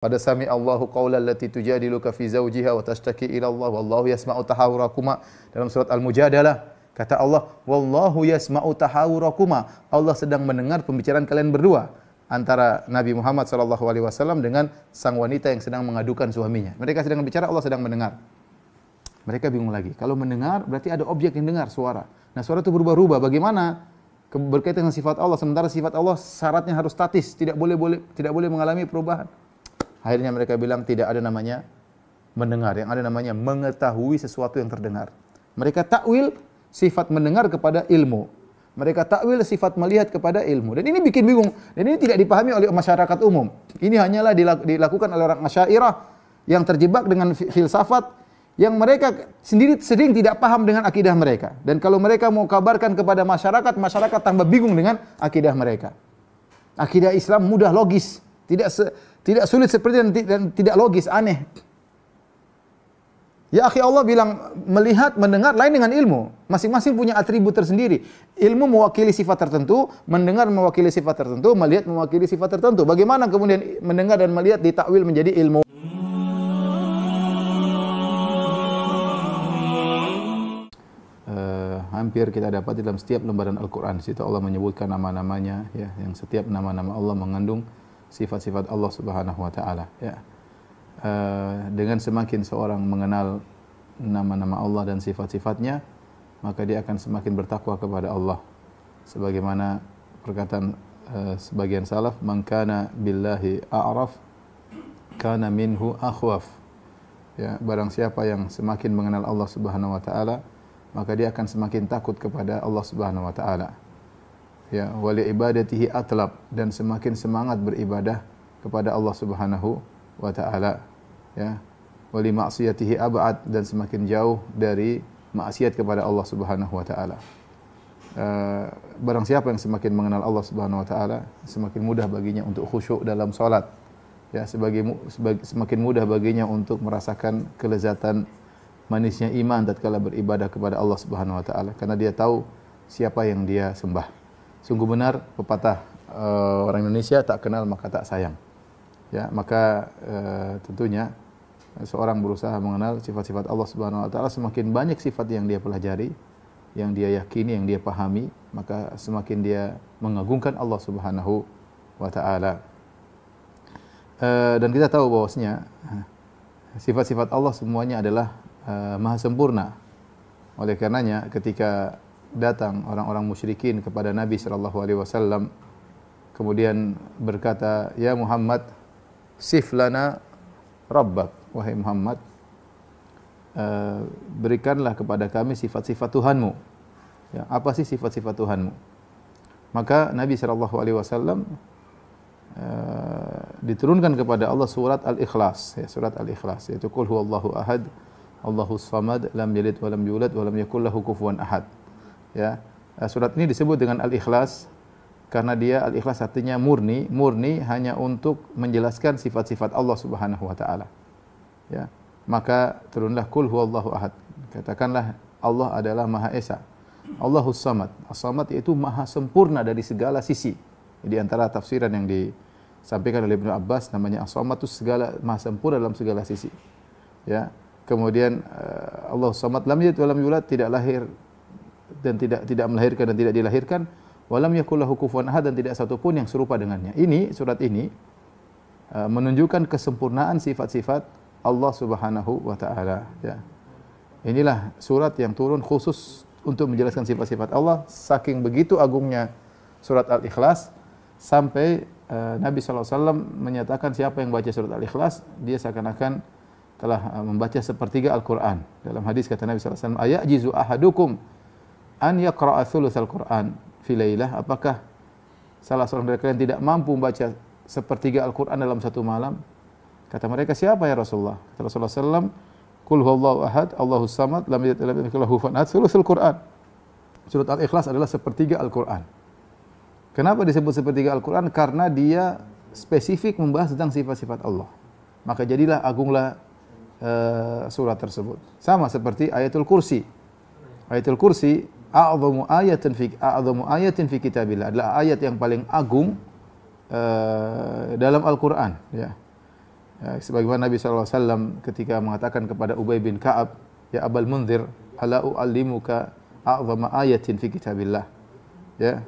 Pada sami Allahu qaulal lati tujadiluka fi zawjiha wa tashtaki ila Allah wallahu yasma'u tahawurakuma. Dalam surat Al-Mujadalah kata Allah, wallahu yasma'u tahawurakuma. Allah sedang mendengar pembicaraan kalian berdua, antara Nabi Muhammad sallallahu alaihi wasallam dengan sang wanita yang sedang mengadukan suaminya. Mereka sedang berbicara, Allah sedang mendengar. Mereka bingung lagi. Kalau mendengar berarti ada objek yang dengar suara. Nah, suara itu berubah-ubah. Bagaimana berkaitan dengan sifat Allah, sementara sifat Allah syaratnya harus statis, tidak boleh mengalami perubahan. Akhirnya mereka bilang tidak ada namanya mendengar, yang ada namanya mengetahui sesuatu yang terdengar. Mereka takwil sifat mendengar kepada ilmu. Mereka takwil sifat melihat kepada ilmu. Dan ini bikin bingung. Dan ini tidak dipahami oleh masyarakat umum. Ini hanyalah dilakukan oleh orang Asy'ariyah yang terjebak dengan filsafat yang mereka sendiri sering tidak paham dengan akidah mereka. Dan kalau mereka mau kabarkan kepada masyarakat, masyarakat tambah bingung dengan akidah mereka. Akidah Islam mudah, logis, tidak sulit seperti dan tidak logis, aneh. Ya akhi, Allah bilang melihat, mendengar lain dengan ilmu. Masing-masing punya atribut tersendiri. Ilmu mewakili sifat tertentu, mendengar mewakili sifat tertentu, melihat mewakili sifat tertentu. Bagaimana kemudian mendengar dan melihat ditakwil menjadi ilmu? Hampir kita dapat dalam setiap lembaran Al-Quran. Situ Allah menyebutkan nama-namanya, ya, yang setiap nama-nama Allah mengandung sifat-sifat Allah Subhanahu wa taala, ya. Dengan semakin seorang mengenal nama-nama Allah dan sifat-sifatnya, maka dia akan semakin bertakwa kepada Allah. Sebagaimana perkataan sebagian salaf, man kana billahi a'raf kana minhu akhwaf. Ya, barang siapa yang semakin mengenal Allah Subhanahu wa taala, maka dia akan semakin takut kepada Allah Subhanahu wa taala. Ya, wali ibadatihi atlab, dan semakin semangat beribadah kepada Allah Subhanahu wa taala. Ya, wali ma'siyatihi ab'ad, dan semakin jauh dari maksiat kepada Allah Subhanahu wa taala. Barang siapa yang semakin mengenal Allah Subhanahu wa taala, semakin mudah baginya untuk khusyuk dalam salat. Ya, semakin mudah baginya untuk merasakan kelezatan manisnya iman tatkala beribadah kepada Allah Subhanahu wa taala, karena dia tahu siapa yang dia sembah. Sungguh benar pepatah orang Indonesia, tak kenal maka tak sayang. Ya, maka tentunya seorang berusaha mengenal sifat-sifat Allah Subhanahu wa taala, semakin banyak sifat yang dia pelajari, yang dia yakini, yang dia pahami, maka semakin dia mengagungkan Allah Subhanahu wa taala. Dan kita tahu bahwasanya sifat-sifat Allah semuanya adalah maha sempurna. Oleh karenanya ketika datang orang-orang musyrikin kepada Nabi sallallahu alaihi wasallam, kemudian berkata, "Ya Muhammad, sif lana rabbak." Wahai Muhammad, berikanlah kepada kami sifat-sifat Tuhanmu. Ya, apa sih sifat-sifat Tuhanmu? Maka Nabi sallallahu alaihi wasallam diturunkan kepada Allah surat Al-Ikhlas, ya, surat Al-Ikhlas, yaitu qul huwallahu ahad, Allahus samad, lam yalid wa lam yulad wa lam yakul lahu kufuwan ahad. Ya, surat ini disebut dengan Al-Ikhlas karena dia Al-Ikhlas artinya murni, murni hanya untuk menjelaskan sifat-sifat Allah Subhanahu wa taala. Ya, maka turunlah qul huwallahu ahad. Katakanlah Allah adalah Maha Esa. Allahus samad. As-samad yaitu maha sempurna dari segala sisi. Di antara tafsiran yang disampaikan oleh Ibnu Abbas, namanya as-samad itu segala maha sempurna dalam segala sisi. Ya. Kemudian Allah Samad, lam yalid wa lam yulad, tidak lahir dan tidak melahirkan dan tidak dilahirkan, wa lam yakul lahu kufuwan ahad, dan tidak satu pun yang serupa dengannya. Ini surat ini menunjukkan kesempurnaan sifat-sifat Allah Subhanahu wa taala, ya. Inilah surat yang turun khusus untuk menjelaskan sifat-sifat Allah. Saking begitu agungnya surat Al-Ikhlas sampai Nabi sallallahu alaihi wasallam menyatakan siapa yang baca surat Al-Ikhlas, dia seakan-akan telah membaca sepertiga Al-Quran. Dalam hadis kata Nabi SAW, ayajizu ahadukum an yaqra'a thulutsal Quran fi lailah. Apakah salah seorang dari kalian tidak mampu membaca sepertiga Al-Quran dalam satu malam? Kata mereka, siapa ya Rasulullah? Kata Rasulullah SAW, qul huwallahu ahad, Allahus samad, lam yalid wa lam yakul lahu kufuwan ahad, thulutsul Quran. Surat Al-Ikhlas adalah sepertiga Al-Quran. Kenapa disebut sepertiga Al-Quran? Karena dia spesifik membahas tentang sifat-sifat Allah. Maka jadilah agunglah surat tersebut. Sama seperti ayatul kursi. Ayatul kursi a'dhamu ayatin fi kitabillah, adalah ayat yang paling agung dalam Al-Qur'an, ya. Ya, sebagaimana Nabi SAW ketika mengatakan kepada Ubay bin Ka'ab, ya Abul Munzir, ala u'allimuka a'zama ayatin fi kitabillah. Ya,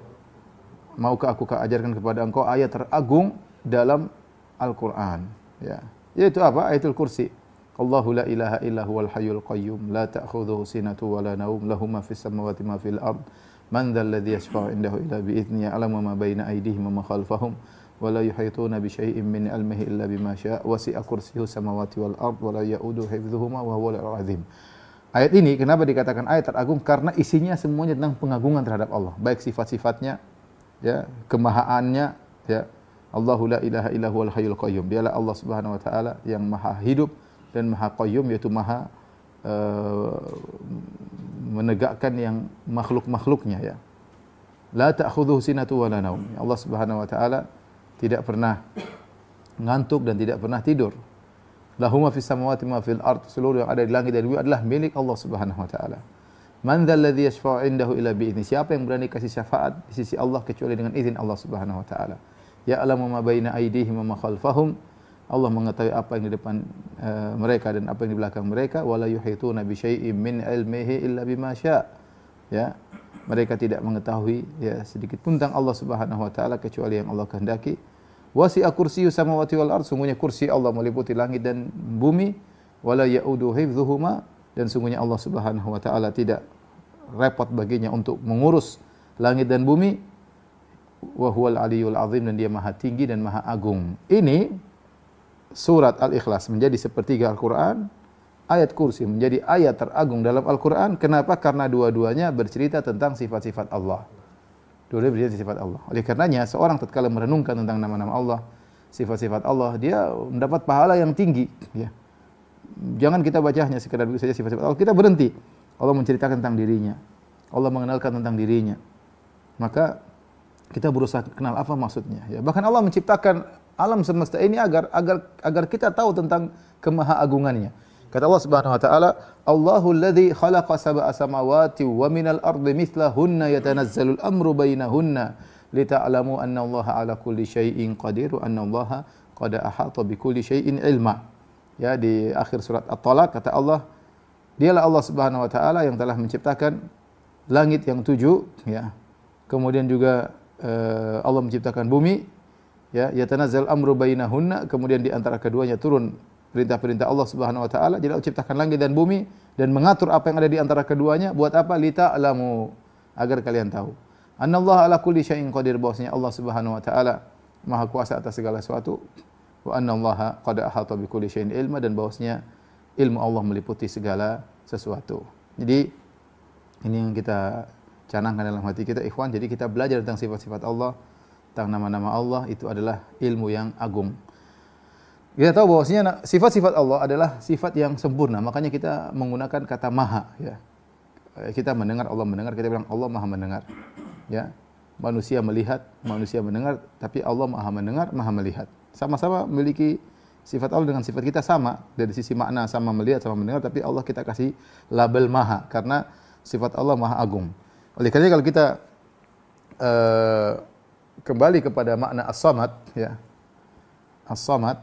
maukah aku ajarkan kepada engkau ayat teragung dalam Al-Qur'an, ya. Yaitu apa? Ayatul Kursi. Allahu la ilaha illa huwal hayyul qayyum la ta'khudhuhu sinatun wa la nawm lahu ma fis samawati ma fil ard man dzal ladzi yashfa'u indahu illa bi idzni ya'lamu ma baina aydihim wa ma khalfahum wa la yuhituna bi syai'in min ilmihi illa bima syaa' wasi'a kursiyyuhu samawati wal ard wa la ya'uduhu hifdhuhuma wa huwal azim. Ayat ini kenapa dikatakan ayat teragung? Karena isinya semuanya tentang pengagungan terhadap Allah, baik sifat-sifatnya, ya, kemahaannya, ya. Allahu la ilaha illa huwal hayyul qayyum. Dialah Allah Subhanahu wa taala yang maha hidup dan maha qayyum, yaitu maha menegakkan yang makhluk-makhluknya, ya. La ta'khudhuhu sinatun wa la naum. Allah Subhanahu wa taala tidak pernah ngantuk dan tidak pernah tidur. Lahu ma fis samawati ma fil ard. Seluruh yang ada di langit dan bumi adalah milik Allah Subhanahu wa taala. Man dzal ladzi yashfa'u indahu illa bi idzni. Siapa yang berani kasih syafaat di sisi Allah kecuali dengan izin Allah Subhanahu wa taala. Ya'lamu ma baina aydihim wa ma khalfahum. Allah mengetahui apa yang di depan mereka dan apa yang di belakang mereka. Wala yuhituna bi syai'in min ilmihi illa bima syaa'. Ya. Mereka tidak mengetahui, ya, sedikit pun tentang Allah Subhanahu wa taala kecuali yang Allah kehendaki. Wasi'a kursiyyu samawati wal ard. Sungguhnya kursi Allah meliputi langit dan bumi. Wala ya'udu hifdzuhuma. Dan sungguhnya Allah Subhanahu wa taala tidak repot baginya untuk mengurus langit dan bumi. Wa huwal aliyyul azim. Dan dia maha tinggi dan maha agung. Ini surat Al-Ikhlas menjadi sepertiga Al-Quran, ayat kursi menjadi ayat teragung dalam Al-Quran. Kenapa? Karena dua-duanya bercerita tentang sifat-sifat Allah. Dua-duanya bercerita sifat Allah. Oleh karenanya, seorang tatkala merenungkan tentang nama-nama Allah, sifat-sifat Allah, dia mendapat pahala yang tinggi. Ya. Jangan kita baca hanya sekedar begitu saja sifat-sifat Allah. Kita berhenti. Allah menceritakan tentang dirinya. Allah mengenalkan tentang dirinya. Maka kita berusaha kenal apa maksudnya. Ya. Bahkan Allah menciptakan alam semesta ini agar kita tahu tentang kemahaagungannya. Kata Allah Subhanahu wa taala, Allahul ladzi khalaqa sab'a samawati wa minal ardi mithlahunna yatanazzalul amru bainahunna lita'lamu anna Allaha 'ala kulli syai'in qadir wa anna Allaha qad ahata bi kulli syai'in ilma. Ya, di akhir surat At-Talaq kata Allah, dialah Allah Subhanahu wa taala yang telah menciptakan langit yang 7, ya. Kemudian juga Allah menciptakan bumi, ya, yatanazzal amru bainahunna, kemudian di antara keduanya turun perintah-perintah Allah Subhanahu wa taala. Jadi Allah ciptakan langit dan bumi dan mengatur apa yang ada di antara keduanya buat apa? Lita'lamu, agar kalian tahu. Annallaha ala kulli syai'in qadir, bahwasanya Allah Subhanahu wa taala maha kuasa atas segala sesuatu. Wa annallaha qad ahata bi kulli syai'in ilma, dan bahwasanya ilmu Allah meliputi segala sesuatu. Jadi ini yang kita canangkan dalam hati kita, ikhwan. Jadi kita belajar tentang sifat-sifat Allah, tentang nama-nama Allah, itu adalah ilmu yang agung. Kita tahu bahwasanya sifat-sifat Allah adalah sifat yang sempurna. Makanya kita menggunakan kata maha, ya. Kita mendengar, Allah mendengar, kita bilang Allah maha mendengar. Ya. Manusia melihat, manusia mendengar, tapi Allah maha mendengar, maha melihat. Sama-sama memiliki sifat Allah dengan sifat kita sama. Dari sisi makna sama melihat, sama mendengar, tapi Allah kita kasih label maha karena sifat Allah maha agung. Oleh karena kalau kita kembali kepada makna as-samad, ya. As-samad,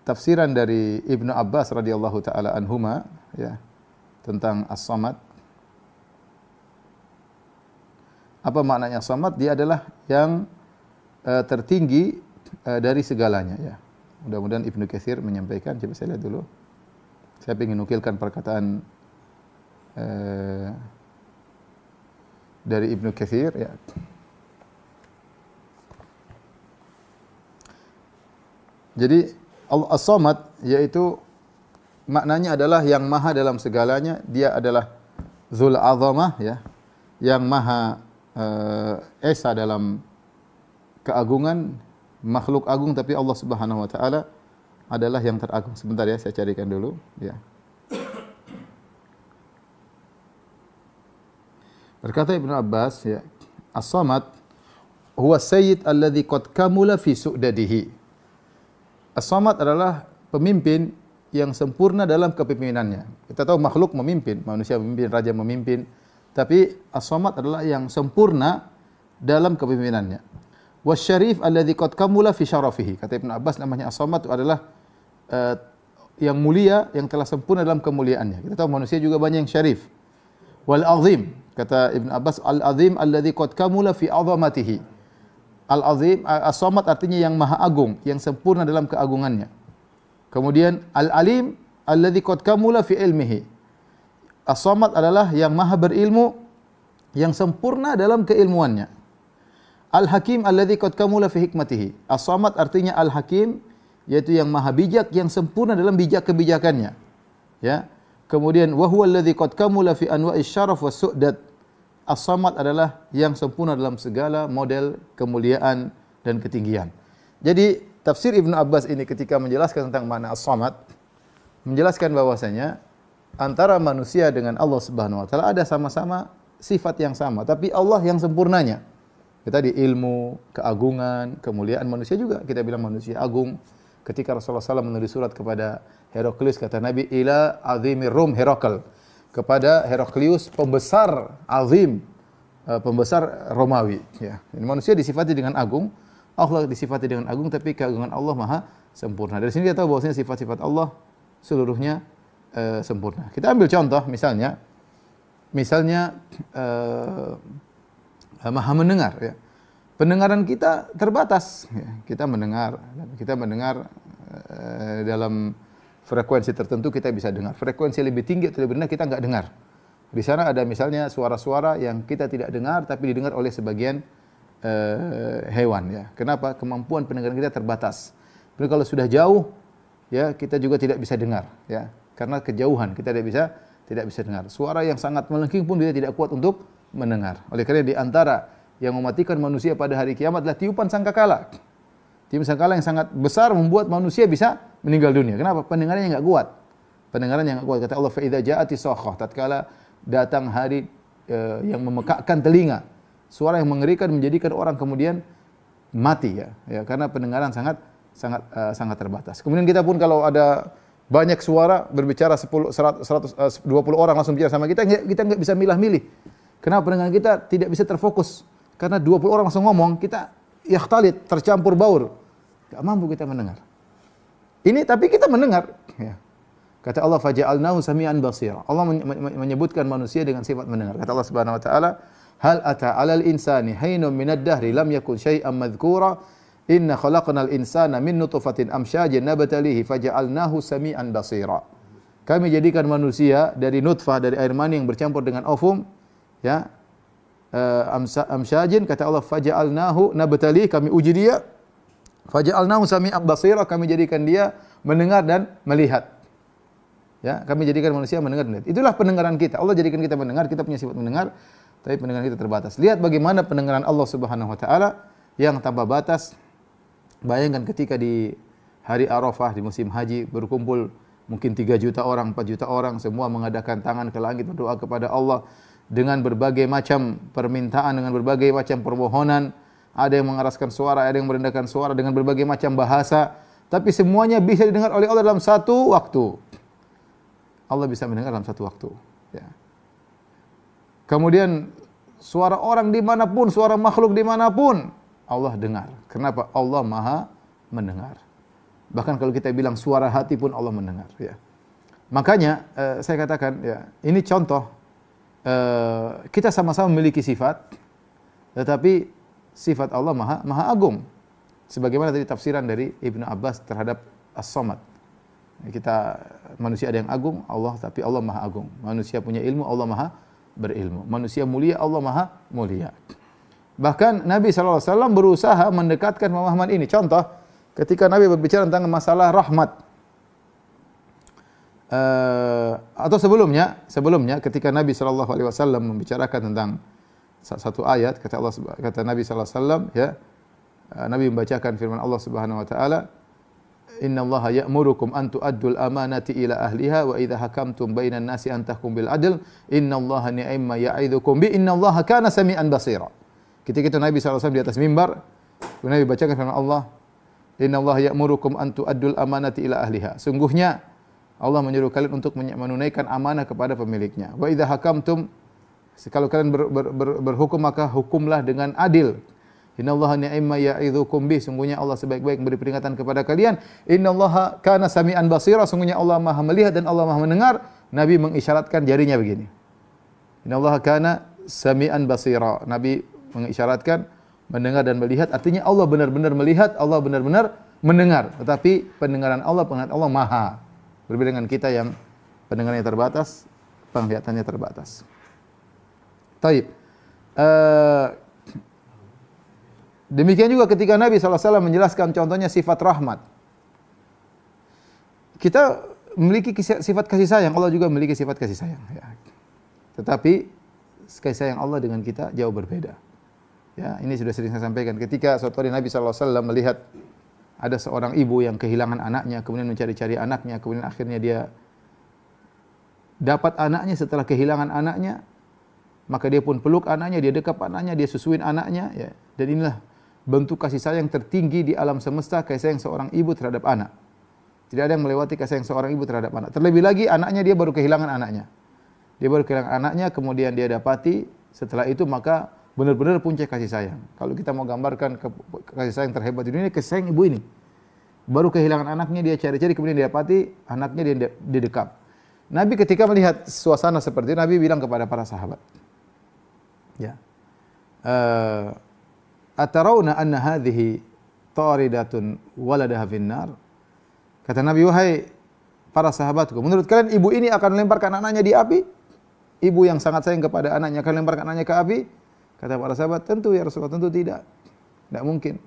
tafsiran dari Ibnu Abbas radhiyallahu taala anhuma, ya, tentang as-samad. Apa maknanya as-samad? Dia adalah yang tertinggi dari segalanya, ya. Mudah-mudahan Ibnu Katsir menyampaikan. Coba saya lihat dulu. Saya ingin nukilkan perkataan dari Ibnu Katsir, ya. Jadi As-Samad yaitu maknanya adalah yang maha dalam segalanya. Dia adalah Dzul Azamah, ya, yang maha esa dalam keagungan, makhluk agung, tapi Allah Subhanahu wa taala adalah yang teragung. Sebentar ya, saya carikan dulu, ya. Berkata Ibnu Abbas, ya, As-Samad huwa sayyid alladhi qad kamula fi su'dadihi. As-Samad adalah pemimpin yang sempurna dalam kepemimpinannya. Kita tahu makhluk memimpin, manusia memimpin, raja memimpin, tapi As-Samad adalah yang sempurna dalam kepemimpinannya. Wasyarif alladzi qad kamula fi syarafihi. Kata Ibnu Abbas, namanya as-samad adalah yang mulia, yang telah sempurna dalam kemuliaannya. Kita tahu manusia juga banyak yang syarif. Wal azim, kata Ibnu Abbas, al azim alladzi qad kamula fi 'azamatihi. Al azim, as-samad artinya yang maha agung, yang sempurna dalam keagungannya. Kemudian al alim alladzi qad kamula fi ilmihi. As-samad adalah yang maha berilmu, yang sempurna dalam keilmuannya. Al-Hakim alladzi qad kamula fi hikmatihi. As-Samad artinya Al-Hakim, yaitu yang maha bijak, yang sempurna dalam bijak kebijakannya. Ya. Kemudian wa huwa alladzi qad kamula fi anwa'is syaraf was su'dad. As-Samad adalah yang sempurna dalam segala model kemuliaan dan ketinggian. Jadi tafsir Ibnu Abbas ini ketika menjelaskan tentang makna As-Samad, menjelaskan bahwasanya antara manusia dengan Allah Subhanahu wa taala ada sama-sama sifat yang sama, tapi Allah yang sempurnanya. Kita di ilmu, keagungan, kemuliaan manusia juga. Kita bilang manusia agung. Ketika Rasulullah SAW menulis surat kepada Heraklius, kata Nabi, ila azimir Rum Herakl. Kepada Heraklius, pembesar azim, pembesar Romawi. Ya. Manusia disifati dengan agung, Allah disifati dengan agung, tapi keagungan Allah maha sempurna. Dari sini kita tahu bahwasanya sifat-sifat Allah seluruhnya sempurna. Kita ambil contoh, misalnya maha mendengar, ya. Pendengaran kita terbatas, ya. Kita mendengar dalam frekuensi tertentu kita bisa dengar. Frekuensi lebih tinggi atau lebih rendah kita enggak dengar. Di sana ada misalnya suara-suara yang kita tidak dengar tapi didengar oleh sebagian hewan, ya. Kenapa? Kemampuan pendengaran kita terbatas. Tapi kalau sudah jauh, ya, kita juga tidak bisa dengar, ya. Karena kejauhan kita tidak bisa dengar. Suara yang sangat melengking pun dia tidak kuat untuk mendengar. Oleh karena di antara yang mematikan manusia pada hari kiamat adalah tiupan sangkakala. Tiupan sangkakala yang sangat besar membuat manusia bisa meninggal dunia. Kenapa? Pendengarannya enggak kuat. Pendengarannya enggak kuat. Kata Allah, fa idza ja'ati sakhah, tatkala datang hari yang memekakkan telinga, suara yang mengerikan menjadikan orang kemudian mati, ya. Ya, karena pendengaran sangat terbatas. Kemudian kita pun kalau ada banyak suara berbicara 10, 100, 120 orang langsung bicara sama kita enggak bisa milah-milih. Kenapa? Pendengaran kita tidak bisa terfokus. Karena 20 orang langsung ngomong, kita yakhtalit, tercampur baur. Enggak mampu kita mendengar. Ini tapi kita mendengar, ya. Kata Allah, faja'alnahu sami'an basira. Allah menyebutkan manusia dengan sifat mendengar. Kata Allah Subhanahu wa taala, hal ata 'alal insani hainun minad dahri lam yakun syai'an madhkura. Inna khalaqnal insana min nutfatin amsyajin nabtalihi faja'alnahu sami'an basira. Kami jadikan manusia dari nutfah, dari air mani yang bercampur dengan ovum, ya. Amsyajin, kata Allah, faja'alnahu nabtalihi, kami uji dia. Faja'alnahu sami'an basira, kami jadikan dia mendengar dan melihat. Ya, kami jadikan manusia mendengar dan melihat. Itulah pendengaran kita. Allah jadikan kita mendengar, kita punya sifat mendengar, tapi pendengaran kita terbatas. Lihat bagaimana pendengaran Allah Subhanahu wa taala yang tanpa batas. Bayangkan ketika di hari Arafah di musim haji berkumpul mungkin 3 juta orang, 4 juta orang, semua mengadakan tangan ke langit berdoa kepada Allah dengan berbagai macam permintaan, dengan berbagai macam permohonan. Ada yang mengeraskan suara, ada yang merendahkan suara dengan berbagai macam bahasa, tapi semuanya bisa didengar oleh Allah dalam satu waktu. Allah bisa mendengar dalam satu waktu, ya. Kemudian suara orang dimanapun, suara makhluk dimanapun, Allah dengar. Kenapa? Allah maha mendengar. Bahkan kalau kita bilang suara hati pun Allah mendengar, ya. Makanya saya katakan, ya, ini contoh kita sama-sama memiliki sifat, tetapi sifat Allah maha agung. Sebagaimana tadi tafsiran dari Ibnu Abbas terhadap As-Samad. Kita manusia ada yang agung, Allah, tapi Allah maha agung. Manusia punya ilmu, Allah maha berilmu. Manusia mulia, Allah maha mulia. Bahkan Nabi SAW berusaha mendekatkan pemahaman ini. Contoh, ketika Nabi berbicara tentang masalah rahmat. Atau sebelumnya ketika Nabi SAW membicarakan tentang satu ayat, kata Nabi SAW, ya, Nabi membacakan firman Allah Subhanahu wa taala, innallaha ya'murukum an tu'addul amanati ila ahliha wa idza hakamtum bainan nasi an tahkum bil adl innallaha ni'ma ya'idzukum bi innallaha kana sami'an basira. Ketika itu Nabi SAW di atas mimbar, Nabi bacakan firman Allah, innallaha ya'murukum an tu'addul amanati ila ahliha. Sungguhnya Allah menyuruh kalian untuk menunaikan amanah kepada pemiliknya. Wa idza hakamtum, kalau kalian berhukum maka hukumlah dengan adil. Innallaha ni'ma ya'idzukum bih. Sungguhnya Allah sebaik-baik memberi peringatan kepada kalian. Innallaha kana sami'an basira. Sungguhnya Allah Maha melihat dan Allah Maha mendengar. Nabi mengisyaratkan jarinya begini. Innallaha kana sami'an basira. Nabi mengisyaratkan mendengar dan melihat. Artinya Allah benar-benar melihat, Allah benar-benar mendengar. Tetapi pendengaran Allah maha. Berbeda dengan kita yang pendengarannya terbatas, penglihatannya terbatas. Taib. Demikian juga ketika Nabi SAW menjelaskan contohnya sifat rahmat. Kita memiliki sifat kasih sayang, Allah juga memiliki sifat kasih sayang. Ya. Tetapi kasih sayang Allah dengan kita jauh berbeda. Ya, ini sudah sering saya sampaikan. Ketika suatu hari Nabi SAW melihat ada seorang ibu yang kehilangan anaknya, kemudian mencari-cari anaknya, kemudian akhirnya dia dapat anaknya setelah kehilangan anaknya, maka dia pun peluk anaknya, dia dekap anaknya, dia susuin anaknya, ya. Dan inilah bentuk kasih sayang tertinggi di alam semesta, kasih sayang seorang ibu terhadap anak. Tidak ada yang melewati kasih sayang seorang ibu terhadap anak. Terlebih lagi anaknya, dia baru kehilangan anaknya. Dia baru kehilangan anaknya, kemudian dia dapati, setelah itu maka benar-benar puncak kasih sayang. Kalau kita mau gambarkan kasih sayang terhebat di dunia, kasih sayang ibu ini. Baru kehilangan anaknya, dia cari-cari, kemudian dia dapati anaknya, dia dekap. Nabi ketika melihat suasana seperti itu, Nabi bilang kepada para sahabat, ya, atarawna anna hadhihi taridatun waladaha finnar. Kata Nabi, wahai para sahabatku, menurut kalian ibu ini akan melemparkan anaknya di api? Ibu yang sangat sayang kepada anaknya akan melemparkan anaknya ke api? Kata para sahabat, tentu ya Rasulullah, tentu tidak. Tidak mungkin.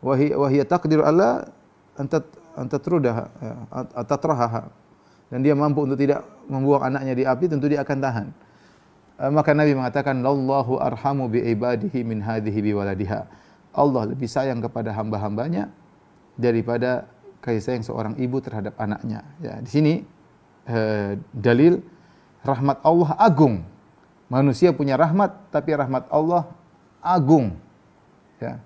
Wahia taqdiru alla antatrudaha atatrahaha. Dan dia mampu untuk tidak membuang anaknya di api, tentu dia akan tahan. Maka Nabi mengatakan, "Lallahu arhamu bi ibadihi min hadhihi bi waladiha." Allah lebih sayang kepada hamba-hambanya daripada kasih sayang seorang ibu terhadap anaknya. Ya, di sini dalil rahmat Allah agung. Manusia punya rahmat, tapi rahmat Allah agung. Ya.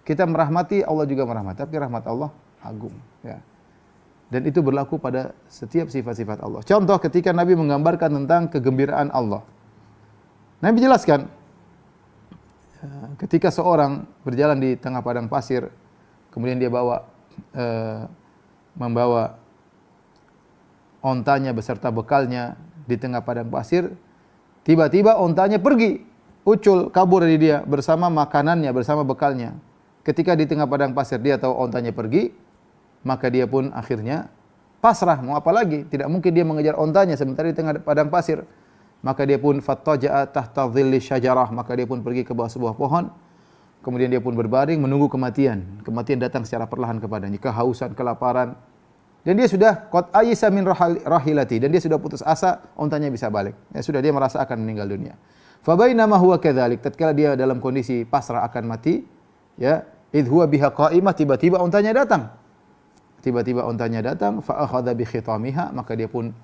Kita merahmati, Allah juga merahmati, tapi rahmat Allah agung. Ya. Dan itu berlaku pada setiap sifat-sifat Allah. Contoh ketika Nabi menggambarkan tentang kegembiraan Allah. Nabi jelaskan, ketika seorang berjalan di tengah padang pasir, kemudian dia membawa ontanya beserta bekalnya di tengah padang pasir, tiba-tiba ontanya pergi, ucul, kabur dari dia bersama makanannya, bersama bekalnya. Ketika di tengah padang pasir dia tahu ontanya pergi, maka dia pun akhirnya pasrah, mau apa lagi? Tidak mungkin dia mengejar ontanya sementara di tengah padang pasir. Maka dia pun fattaja'a tahta dhilli syajarah, maka dia pun pergi ke bawah sebuah pohon. Kemudian dia pun berbaring menunggu kematian. Kematian datang secara perlahan kepadanya, kehausan, kelaparan. Dan dia sudah qad ayisa min rahilati, dan dia sudah putus asa ontanya bisa balik. Ya sudah, dia merasa akan meninggal dunia. Fa bainama huwa kadzalik, tatkala dia dalam kondisi pasrah akan mati, ya, idh huwa biha qa'imah, tiba-tiba ontanya datang. Tiba-tiba ontanya datang, fa akhadha bi khitamiha, maka dia pun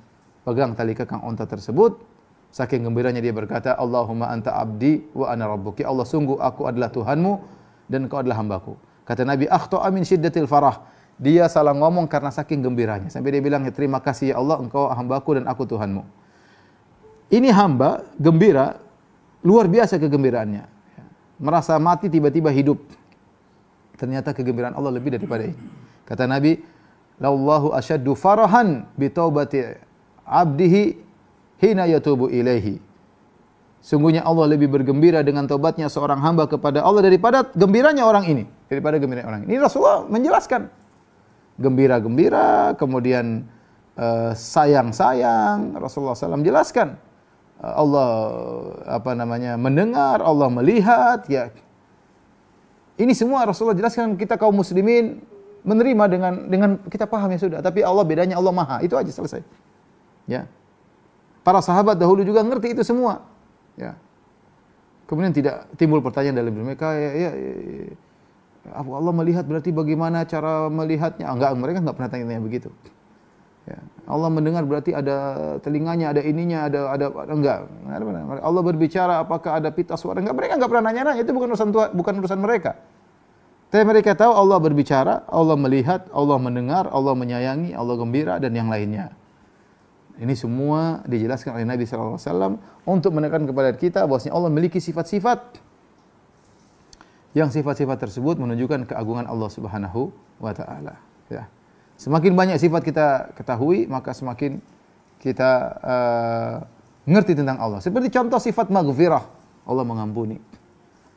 pegang tali kekang onta tersebut. Saking gembiranya dia berkata, Allahumma anta abdi wa ana rabbuki. Allah, sungguh aku adalah Tuhanmu dan engkau adalah hambaku. Kata Nabi, akhta'a min syiddatil farah. Dia salah ngomong karena saking gembiranya. Sampai dia bilang, terima kasih ya Allah, engkau hambaku dan aku Tuhanmu. Ini hamba gembira, luar biasa kegembiraannya. Merasa mati tiba-tiba hidup. Ternyata kegembiraan Allah lebih daripada ini. Kata Nabi, Lallahu asyaddu farahan bi taubati abdihi hina yatubu ilaihi. Sungguhnya Allah lebih bergembira dengan taubatnya seorang hamba kepada Allah daripada gembiranya orang ini. Daripada gembiranya orang ini. Ini Rasulullah menjelaskan. Gembira-gembira, kemudian sayang-sayang. Rasulullah SAW menjelaskan. Allah mendengar, Allah melihat. Ya. Ini semua Rasulullah jelaskan, kita kaum muslimin menerima dengan kita paham ya sudah. Tapi Allah bedanya, Allah maha. Itu aja, selesai. Ya. Para sahabat dahulu juga ngerti itu semua. Ya. Kemudian tidak timbul pertanyaan dalam diri mereka, Allah melihat berarti bagaimana cara melihatnya? Enggak, mereka enggak pernah tanya begitu. Ya. Allah mendengar berarti ada telinganya, ada ininya, ada enggak. Allah berbicara apakah ada pita suara? Enggak, mereka enggak pernah nanya-nanya, itu bukan urusan mereka. Tapi mereka tahu Allah berbicara, Allah melihat, Allah mendengar, Allah menyayangi, Allah gembira dan yang lainnya. Ini semua dijelaskan oleh Nabi SAW untuk menekankan kepada kita bahwasanya Allah memiliki sifat-sifat Yang sifat-sifat tersebut menunjukkan keagungan Allah Subhanahu wa taala, ya. Semakin banyak sifat kita ketahui, maka semakin kita ngerti tentang Allah. Seperti contoh sifat maghfirah, Allah mengampuni.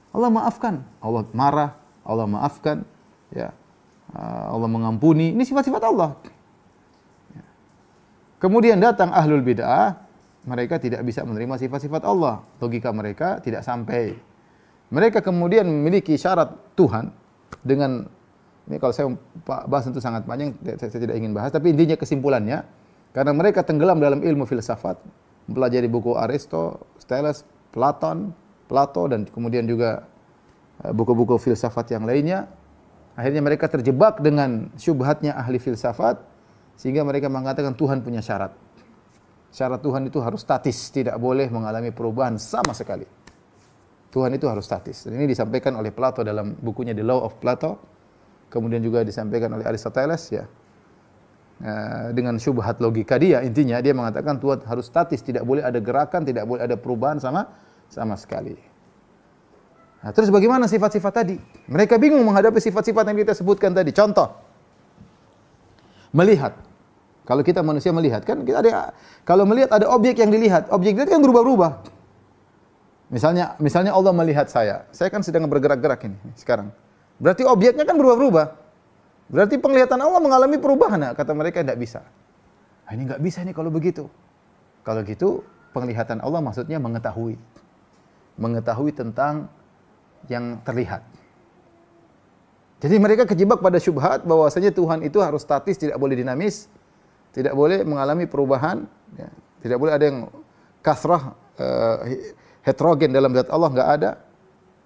Allah maafkan, Allah marah, Allah maafkan, ya. Allah mengampuni. Ini sifat-sifat Allah. Kemudian datang ahlul bid'ah, mereka tidak bisa menerima sifat-sifat Allah. Logika mereka tidak sampai. Mereka kemudian memiliki syarat Tuhan dengan, ini kalau saya bahas itu sangat panjang, saya tidak ingin bahas, tapi intinya kesimpulannya, karena mereka tenggelam dalam ilmu filsafat, mempelajari buku Aristoteles, Plato, dan kemudian juga buku-buku filsafat yang lainnya, akhirnya mereka terjebak dengan syubhatnya ahli filsafat, sehingga mereka mengatakan Tuhan punya syarat. Syarat Tuhan itu harus statis, tidak boleh mengalami perubahan sama sekali. Tuhan itu harus statis. Dan ini disampaikan oleh Plato dalam bukunya The Law of Plato. Kemudian juga disampaikan oleh Aristoteles, ya. Dengan syubhat logika dia, intinya dia mengatakan Tuhan harus statis, tidak boleh ada gerakan, tidak boleh ada perubahan sama sekali. Nah, terus bagaimana sifat-sifat tadi? Mereka bingung menghadapi sifat-sifat yang kita sebutkan tadi. Contoh, melihat. Kalau kita manusia melihat, kan kita ada, kalau melihat ada objek yang dilihat, objek itu kan berubah-ubah. Misalnya Allah melihat saya kan sedang bergerak-gerak ini sekarang. Berarti objeknya kan berubah-ubah. Berarti penglihatan Allah mengalami perubahan. Nah, kata mereka tidak bisa. Nah, ini nggak bisa nih kalau begitu. Kalau gitu penglihatan Allah maksudnya mengetahui tentang yang terlihat. Jadi mereka kejebak pada syubhat bahwasanya Tuhan itu harus statis, tidak boleh dinamis, tidak boleh mengalami perubahan, ya. Tidak boleh ada yang kasrah, heterogen dalam zat Allah, nggak ada.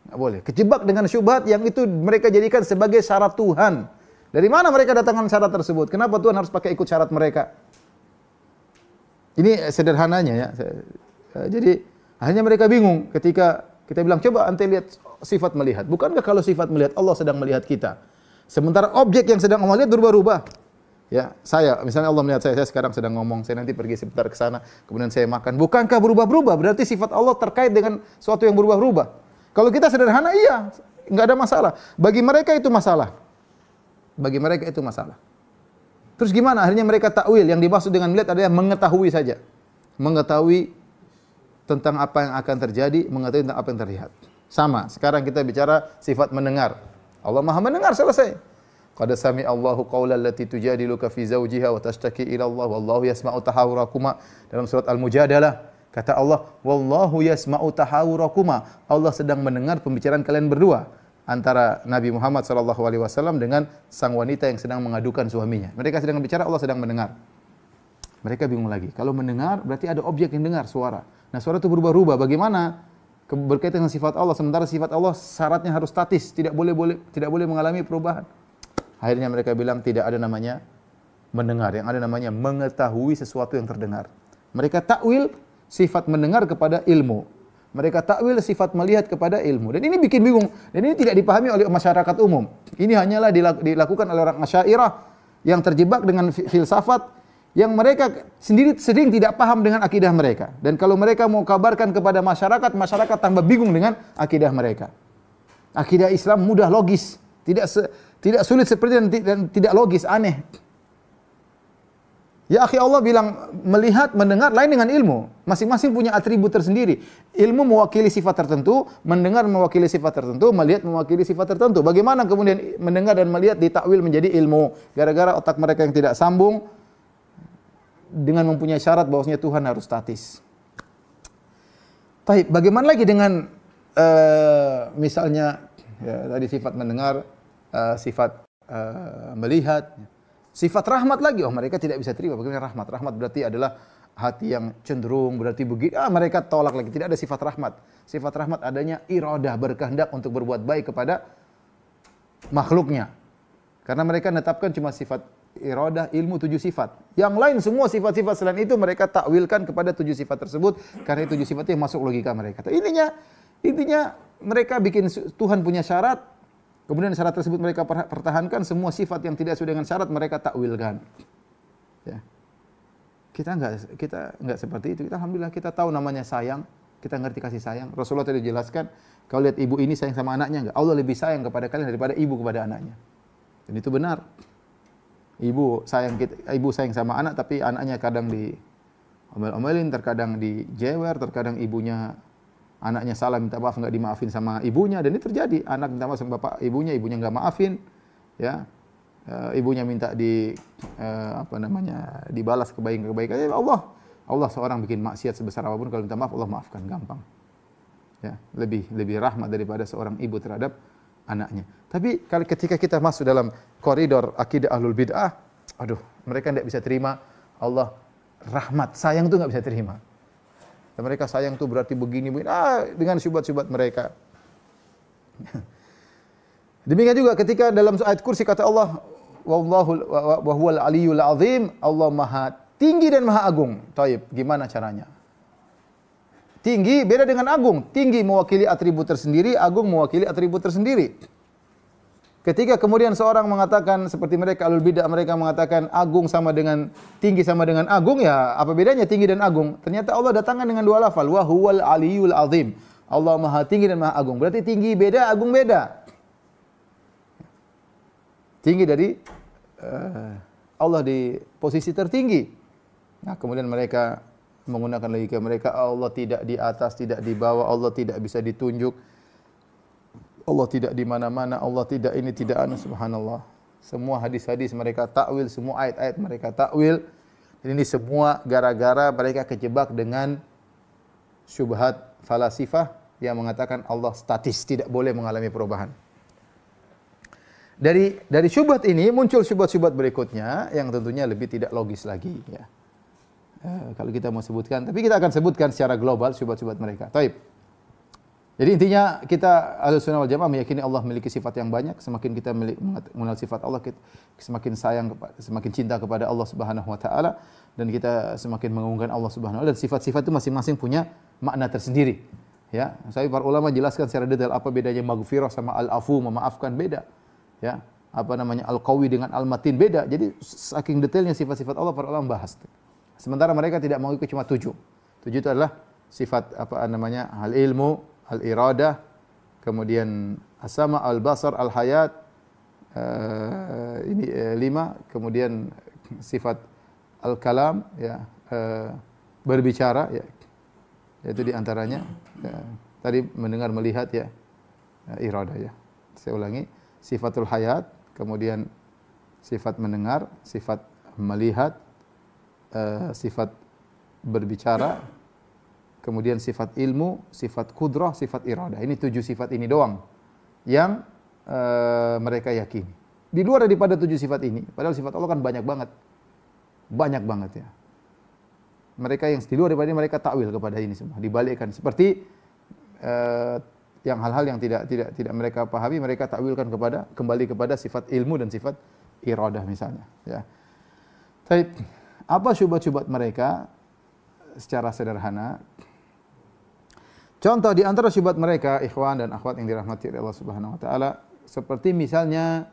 Nggak boleh. Kejebak dengan syubhat yang itu mereka jadikan sebagai syarat Tuhan. Dari mana mereka datangkan syarat tersebut? Kenapa Tuhan harus pakai ikut syarat mereka? Ini sederhananya, ya. Jadi akhirnya mereka bingung ketika kita bilang, coba ente lihat sifat melihat. Bukankah kalau sifat melihat Allah sedang melihat kita? Sementara objek yang sedang Allah lihat berubah-ubah. Ya, misalnya Allah melihat saya sekarang sedang ngomong, saya nanti pergi sebentar ke sana, kemudian saya makan. Bukankah berubah-ubah? Berarti sifat Allah terkait dengan sesuatu yang berubah-ubah. Kalau kita sederhana, iya, nggak ada masalah. Bagi mereka itu masalah. Terus gimana? Akhirnya mereka takwil. Yang dimaksud dengan melihat adalah mengetahui saja. Mengetahui tentang apa yang akan terjadi, mengetahui tentang apa yang terlihat. Sama, sekarang kita bicara sifat mendengar. Allah Maha mendengar, selesai. Qad sami Allahu qaulal lati tujadiluka fi zawjiha wa tashtaki ila Allah wallahu yasma'u tahawurakuma. Dalam surat Al-Mujadalah kata Allah, wallahu yasma'u tahawurakuma. Allah sedang mendengar pembicaraan kalian berdua, antara Nabi Muhammad sallallahu alaihi wasallam dengan sang wanita yang sedang mengadukan suaminya. Mereka sedang bicara, Allah sedang mendengar. Mereka bingung lagi. Kalau mendengar berarti ada objek yang dengar suara. Nah, suara itu berubah-ubah. Bagaimana berkaitan dengan sifat Allah, sementara sifat Allah syaratnya harus statis, tidak boleh mengalami perubahan. Akhirnya mereka bilang tidak ada namanya mendengar, yang ada namanya mengetahui sesuatu yang terdengar. Mereka takwil sifat mendengar kepada ilmu. Mereka takwil sifat melihat kepada ilmu. Dan ini bikin bingung. Dan ini tidak dipahami oleh masyarakat umum. Ini hanyalah dilakukan oleh orang Asy'ariyah yang terjebak dengan filsafat yang mereka sendiri sering tidak paham dengan akidah mereka. Dan kalau mereka mau kabarkan kepada masyarakat, masyarakat tambah bingung dengan akidah mereka. Akidah Islam mudah, logis, tidak sulit seperti dan tidak logis, aneh. Ya akhi, Allah bilang melihat, mendengar lain dengan ilmu. Masing-masing punya atribut tersendiri. Ilmu mewakili sifat tertentu, mendengar mewakili sifat tertentu, melihat mewakili sifat tertentu. Bagaimana kemudian mendengar dan melihat ditakwil menjadi ilmu? Gara-gara otak mereka yang tidak sambung dengan mempunyai syarat bahwasanya Tuhan harus statis. Baik, bagaimana lagi dengan misalnya ya, tadi sifat mendengar, sifat melihat, sifat rahmat lagi. Oh, mereka tidak bisa terima. Bagaimana rahmat? Rahmat berarti adalah hati yang cenderung, berarti begitu. Mereka tolak lagi. Tidak ada sifat rahmat. Sifat rahmat adanya iradah, berkehendak untuk berbuat baik kepada makhluknya. Karena mereka menetapkan cuma sifat iradah, ilmu, 7 sifat. Yang lain semua sifat-sifat selain itu mereka takwilkan kepada 7 sifat tersebut, karena 7 sifat itu yang masuk logika mereka. Intinya mereka bikin Tuhan punya syarat, kemudian syarat tersebut mereka pertahankan, semua sifat yang tidak sesuai dengan syarat mereka takwilkan. Ya. Kita enggak seperti itu. Kita alhamdulillah kita tahu namanya sayang, Kita ngerti kasih sayang. Rasulullah tadi jelaskan, kalau lihat ibu ini sayang sama anaknya enggak? Allah lebih sayang kepada kalian daripada ibu kepada anaknya. Dan itu benar. Ibu sayang sama anak, tapi anaknya kadang omel-omelin, terkadang dijewer, terkadang anaknya salah minta maaf enggak dimaafin sama ibunya, dan ini terjadi. Anak minta maaf sama bapak ibunya enggak maafin, ya. Ibunya minta dibalas kebaikan. Allah seorang bikin maksiat sebesar apapun, kalau minta maaf Allah maafkan gampang. Ya, lebih rahmat daripada seorang ibu terhadap anaknya. Tapi ketika kita masuk dalam koridor akidah ahlul bid'ah, mereka tidak bisa terima Allah rahmat, sayang itu nggak bisa terima. Dan mereka sayang itu berarti begini, dengan syubhat-syubhat mereka. Demikian juga ketika dalam ayat kursi kata Allah, wa huwal aliyyul azim, Allah maha tinggi dan maha agung. Taib, gimana caranya? Tinggi beda dengan agung. Tinggi mewakili atribut tersendiri, agung mewakili atribut tersendiri. Ketika kemudian seorang mengatakan seperti mereka alul bidah, mereka mengatakan agung sama dengan tinggi sama dengan agung, ya apa bedanya tinggi dan agung? Ternyata Allah datangkan dengan dua lafal, wa huwal aliyyul azim. Allah maha tinggi dan maha agung. Berarti tinggi beda, agung beda. Tinggi dari Allah di posisi tertinggi. Nah, kemudian mereka menggunakan logika mereka, Allah tidak di atas, tidak di bawah, Allah tidak bisa ditunjuk, Allah tidak di mana-mana, Allah tidak ini, tidak anu, subhanallah. Semua hadis-hadis mereka takwil, semua ayat-ayat mereka takwil. Dan ini semua gara-gara mereka kejebak dengan syubhat falasifah yang mengatakan Allah statis, tidak boleh mengalami perubahan. Dari syubhat ini muncul syubhat-syubhat berikutnya yang tentunya lebih tidak logis lagi, ya. Kalau kita mau sebutkan, tapi kita akan sebutkan secara global syubhat-syubhat mereka. Taib. Jadi intinya kita Ahlussunnah wal Jamaah meyakini Allah memiliki sifat yang banyak. Semakin kita mengenal sifat Allah, kita semakin sayang, semakin cinta kepada Allah Subhanahu wa taala, dan kita semakin mengagungkan Allah Subhanahu wa taala, dan sifat-sifat itu masing-masing punya makna tersendiri. Ya, saya para ulama jelaskan secara detail apa bedanya maghfirah sama al-afu, memaafkan, beda. Ya, al-qawi dengan al-matin beda. Jadi saking detailnya sifat-sifat Allah para ulama bahas. Sementara mereka tidak mengikuti cuma 7. 7 itu adalah sifat al-ilmu, al-iradah, kemudian as-sama, al-basar, al-hayat, 5, kemudian sifat al-kalam, ya, berbicara, ya. Itu di antaranya, ya, tadi mendengar, melihat, ya, iradah, ya. Saya ulangi, sifatul hayat, kemudian sifat mendengar, sifat melihat, sifat berbicara, kemudian sifat ilmu, sifat kudrah, sifat iradah. Ini 7 sifat ini doang yang mereka yakini. Di luar daripada 7 sifat ini, padahal sifat Allah kan banyak banget. Banyak banget, ya. Mereka yang di luar daripada ini mereka takwil kepada ini semua, dibalikkan. Seperti yang hal-hal yang tidak mereka pahami, mereka takwilkan kembali kepada sifat ilmu dan sifat iradah misalnya, ya. Baik. Apa syubhat-syubhat mereka secara sederhana? Contoh di antara syubhat mereka, ikhwan dan akhwat yang dirahmati oleh Allah Subhanahu wa taala, seperti misalnya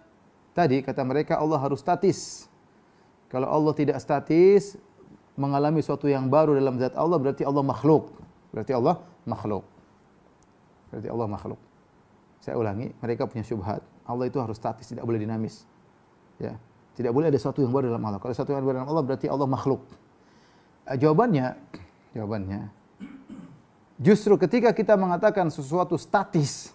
tadi kata mereka Allah harus statis. Kalau Allah tidak statis, mengalami sesuatu yang baru dalam zat Allah, berarti Allah makhluk. Berarti Allah makhluk. Saya ulangi, mereka punya syubhat. Allah itu harus statis, tidak boleh dinamis. Ya. Tidak boleh ada sesuatu yang baru dalam Allah. Kalau sesuatu yang baru dalam Allah berarti Allah makhluk. Jawabannya, justru ketika kita mengatakan sesuatu statis,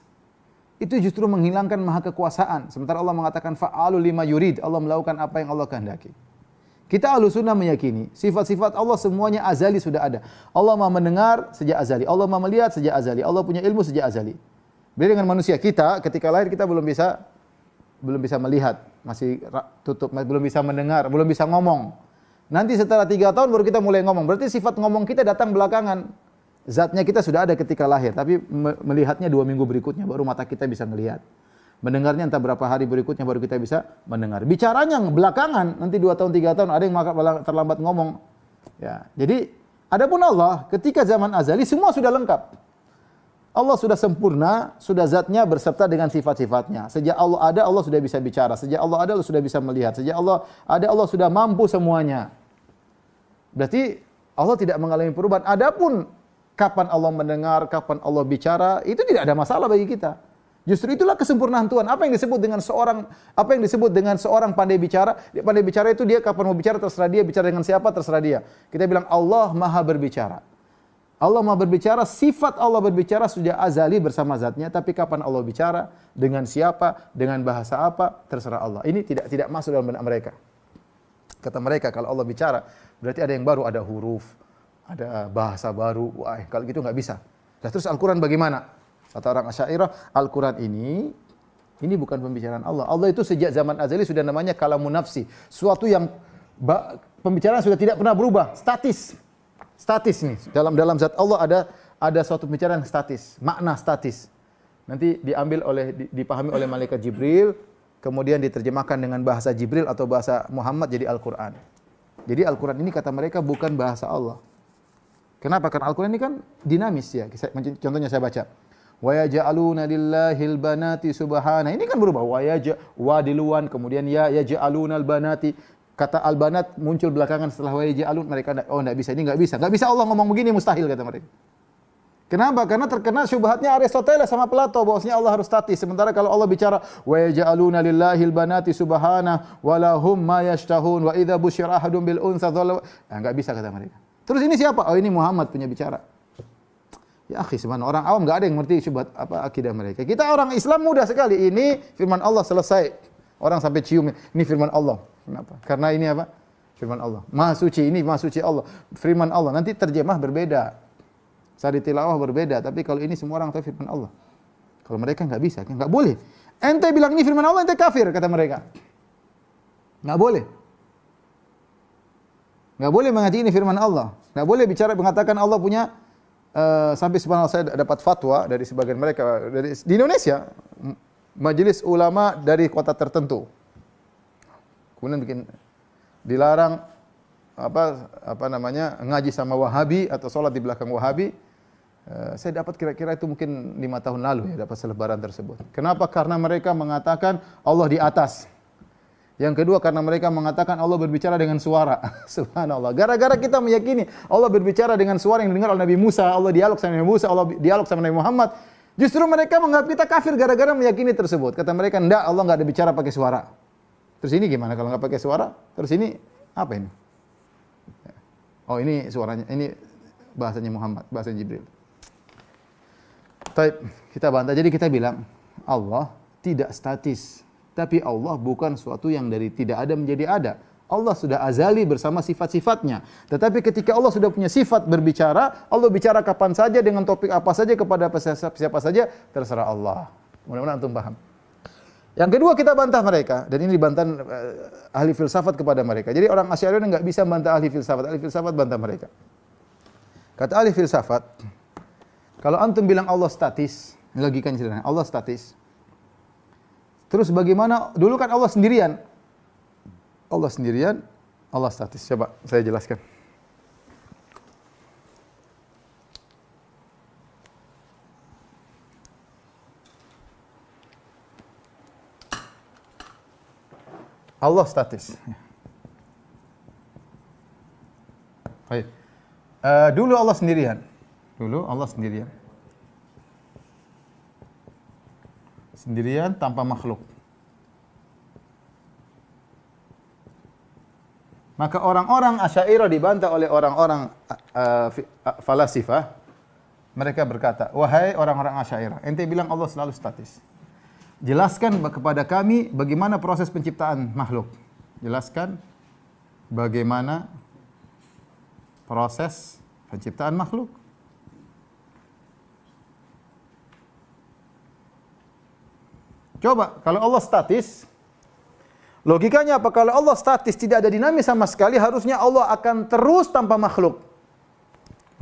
itu justru menghilangkan maha kekuasaan. Sementara Allah mengatakan fa'alu lima yurid, Allah melakukan apa yang Allah kehendaki. Kita Ahlussunnah meyakini sifat-sifat Allah semuanya azali sudah ada. Allah Maha mendengar sejak azali, Allah Maha melihat sejak azali, Allah punya ilmu sejak azali. Beda dengan manusia, kita ketika lahir kita belum bisa melihat, masih tutup, belum bisa mendengar, belum bisa ngomong. Nanti setelah 3 tahun baru kita mulai ngomong. Berarti sifat ngomong kita datang belakangan. Zatnya kita sudah ada ketika lahir, tapi melihatnya 2 minggu berikutnya baru mata kita bisa melihat. Mendengarnya entah berapa hari berikutnya baru kita bisa mendengar. Bicaranya belakangan, nanti 2 tahun 3 tahun ada yang terlambat ngomong. Ya, jadi adapun Allah ketika zaman azali semua sudah lengkap. Allah sudah sempurna, sudah zatnya berserta dengan sifat-sifatnya. Sejak Allah ada, Allah sudah bisa bicara. Sejak Allah ada, Allah sudah bisa melihat. Sejak Allah ada, Allah sudah mampu semuanya. Berarti Allah tidak mengalami perubahan. Adapun kapan Allah mendengar, kapan Allah bicara, itu tidak ada masalah bagi kita. Justru itulah kesempurnaan Tuhan. Apa yang disebut dengan seorang pandai bicara? Pandai bicara itu dia kapan mau bicara terserah dia, bicara dengan siapa terserah dia. Kita bilang Allah Maha berbicara. Allah Maha berbicara, sifat Allah berbicara sudah azali bersama zatnya, tapi kapan Allah bicara, dengan siapa, dengan bahasa apa, terserah Allah. Ini tidak masuk dalam benak mereka. Kata mereka kalau Allah bicara, berarti ada yang baru, ada huruf, ada bahasa baru. Wah, kalau gitu nggak bisa. Nah, terus Al-Quran bagaimana? Kata orang Asy'ariyah, Al-Quran ini bukan pembicaraan Allah. Allah itu sejak zaman azali sudah namanya kalamun nafsi. Suatu yang pembicaraan sudah tidak pernah berubah, statis. Statis nih. Dalam zat Allah ada suatu pembicaraan yang statis, makna statis. Nanti dipahami oleh malaikat Jibril, kemudian diterjemahkan dengan bahasa Jibril atau bahasa Muhammad jadi Al-Quran. Jadi Al-Quran ini kata mereka bukan bahasa Allah. Kenapa? Karena Al-Quran ini kan dinamis ya. Contohnya saya baca. Wa yaj'aluna lillahil banati subhana. Ini kan berubah. Wa diluan, kemudian yaj'aluna al-banati. Kata al-banat muncul belakangan setelah wa yaj'alun. Mereka enggak bisa, ini enggak bisa. Enggak bisa Allah ngomong begini, mustahil kata mereka. Kenapa? Karena terkena syubhatnya Aristoteles sama Plato bahwasanya Allah harus statis. Sementara kalau Allah bicara wa yaj'aluna lillahil banati subhana wa lahum ma yashtahun wa idza busyira ahadun bil untha dhalla. Enggak bisa kata mereka. Terus ini siapa? Oh, ini Muhammad punya bicara. Ya akhi, sebenarnya orang awam enggak ada yang ngerti syubhat apa akidah mereka. Kita orang Islam mudah sekali. Ini firman Allah selesai. Orang sampai cium, ini firman Allah. Kenapa? Karena ini apa? Firman Allah. Maha suci, ini maha suci Allah. Firman Allah. Nanti terjemah berbeda. Sari tilawah berbeda. Tapi kalau ini semua orang tahu firman Allah. Kalau mereka enggak bisa, enggak boleh. Ente bilang ini firman Allah, ente kafir, kata mereka. Enggak boleh. Enggak boleh mengaji ini firman Allah. Enggak boleh bicara mengatakan Allah punya sampai subhanallah saya dapat fatwa dari sebagian mereka di Indonesia, majelis ulama dari kota tertentu. Kemudian dilarang ngaji sama Wahabi atau sholat di belakang Wahabi. Saya dapat kira-kira itu mungkin 5 tahun lalu ya dapat selebaran tersebut. Kenapa? Karena mereka mengatakan Allah di atas. Yang kedua karena mereka mengatakan Allah berbicara dengan suara. Subhanallah. Gara-gara kita meyakini Allah berbicara dengan suara yang didengar oleh Nabi Musa, Allah dialog sama Nabi Musa, Allah dialog sama Nabi Muhammad. Justru mereka menganggap kita kafir gara-gara meyakini tersebut. Kata mereka, enggak, Allah enggak ada bicara pakai suara. Terus ini gimana kalau enggak pakai suara? Terus ini apa ini? Oh, ini suaranya, ini bahasanya Muhammad, bahasa Jibril. Baik, kita bantah. Jadi kita bilang Allah tidak statis. Tapi Allah bukan suatu yang dari tidak ada menjadi ada. Allah sudah azali bersama sifat-sifatnya. Tetapi ketika Allah sudah punya sifat berbicara, Allah bicara kapan saja, dengan topik apa saja, kepada siapa saja, terserah Allah. Mudah-mudahan antum paham. Yang kedua kita bantah mereka, dan ini dibantah ahli filsafat kepada mereka. Jadi orang Asy'ariyah enggak bisa bantah ahli filsafat bantah mereka. Kata ahli filsafat, kalau antum bilang Allah statis, logikanya sederhana, Allah statis. Terus bagaimana? Dulu kan Allah sendirian. Allah sendirian, Allah statis. Coba saya jelaskan. Allah statis. Baik. Dulu Allah sendirian. Dulu Allah sendirian. Sendirian tanpa makhluk. Maka orang-orang Asy'ariyah dibantah oleh orang-orang falasifah. Mereka berkata, wahai orang-orang Asy'ariyah, ente bilang Allah selalu statis. Jelaskan kepada kami bagaimana proses penciptaan makhluk. Jelaskan bagaimana proses penciptaan makhluk. Coba, kalau Allah statis, logikanya apa? Kalau Allah statis, tidak ada dinamis sama sekali, harusnya Allah akan terus tanpa makhluk.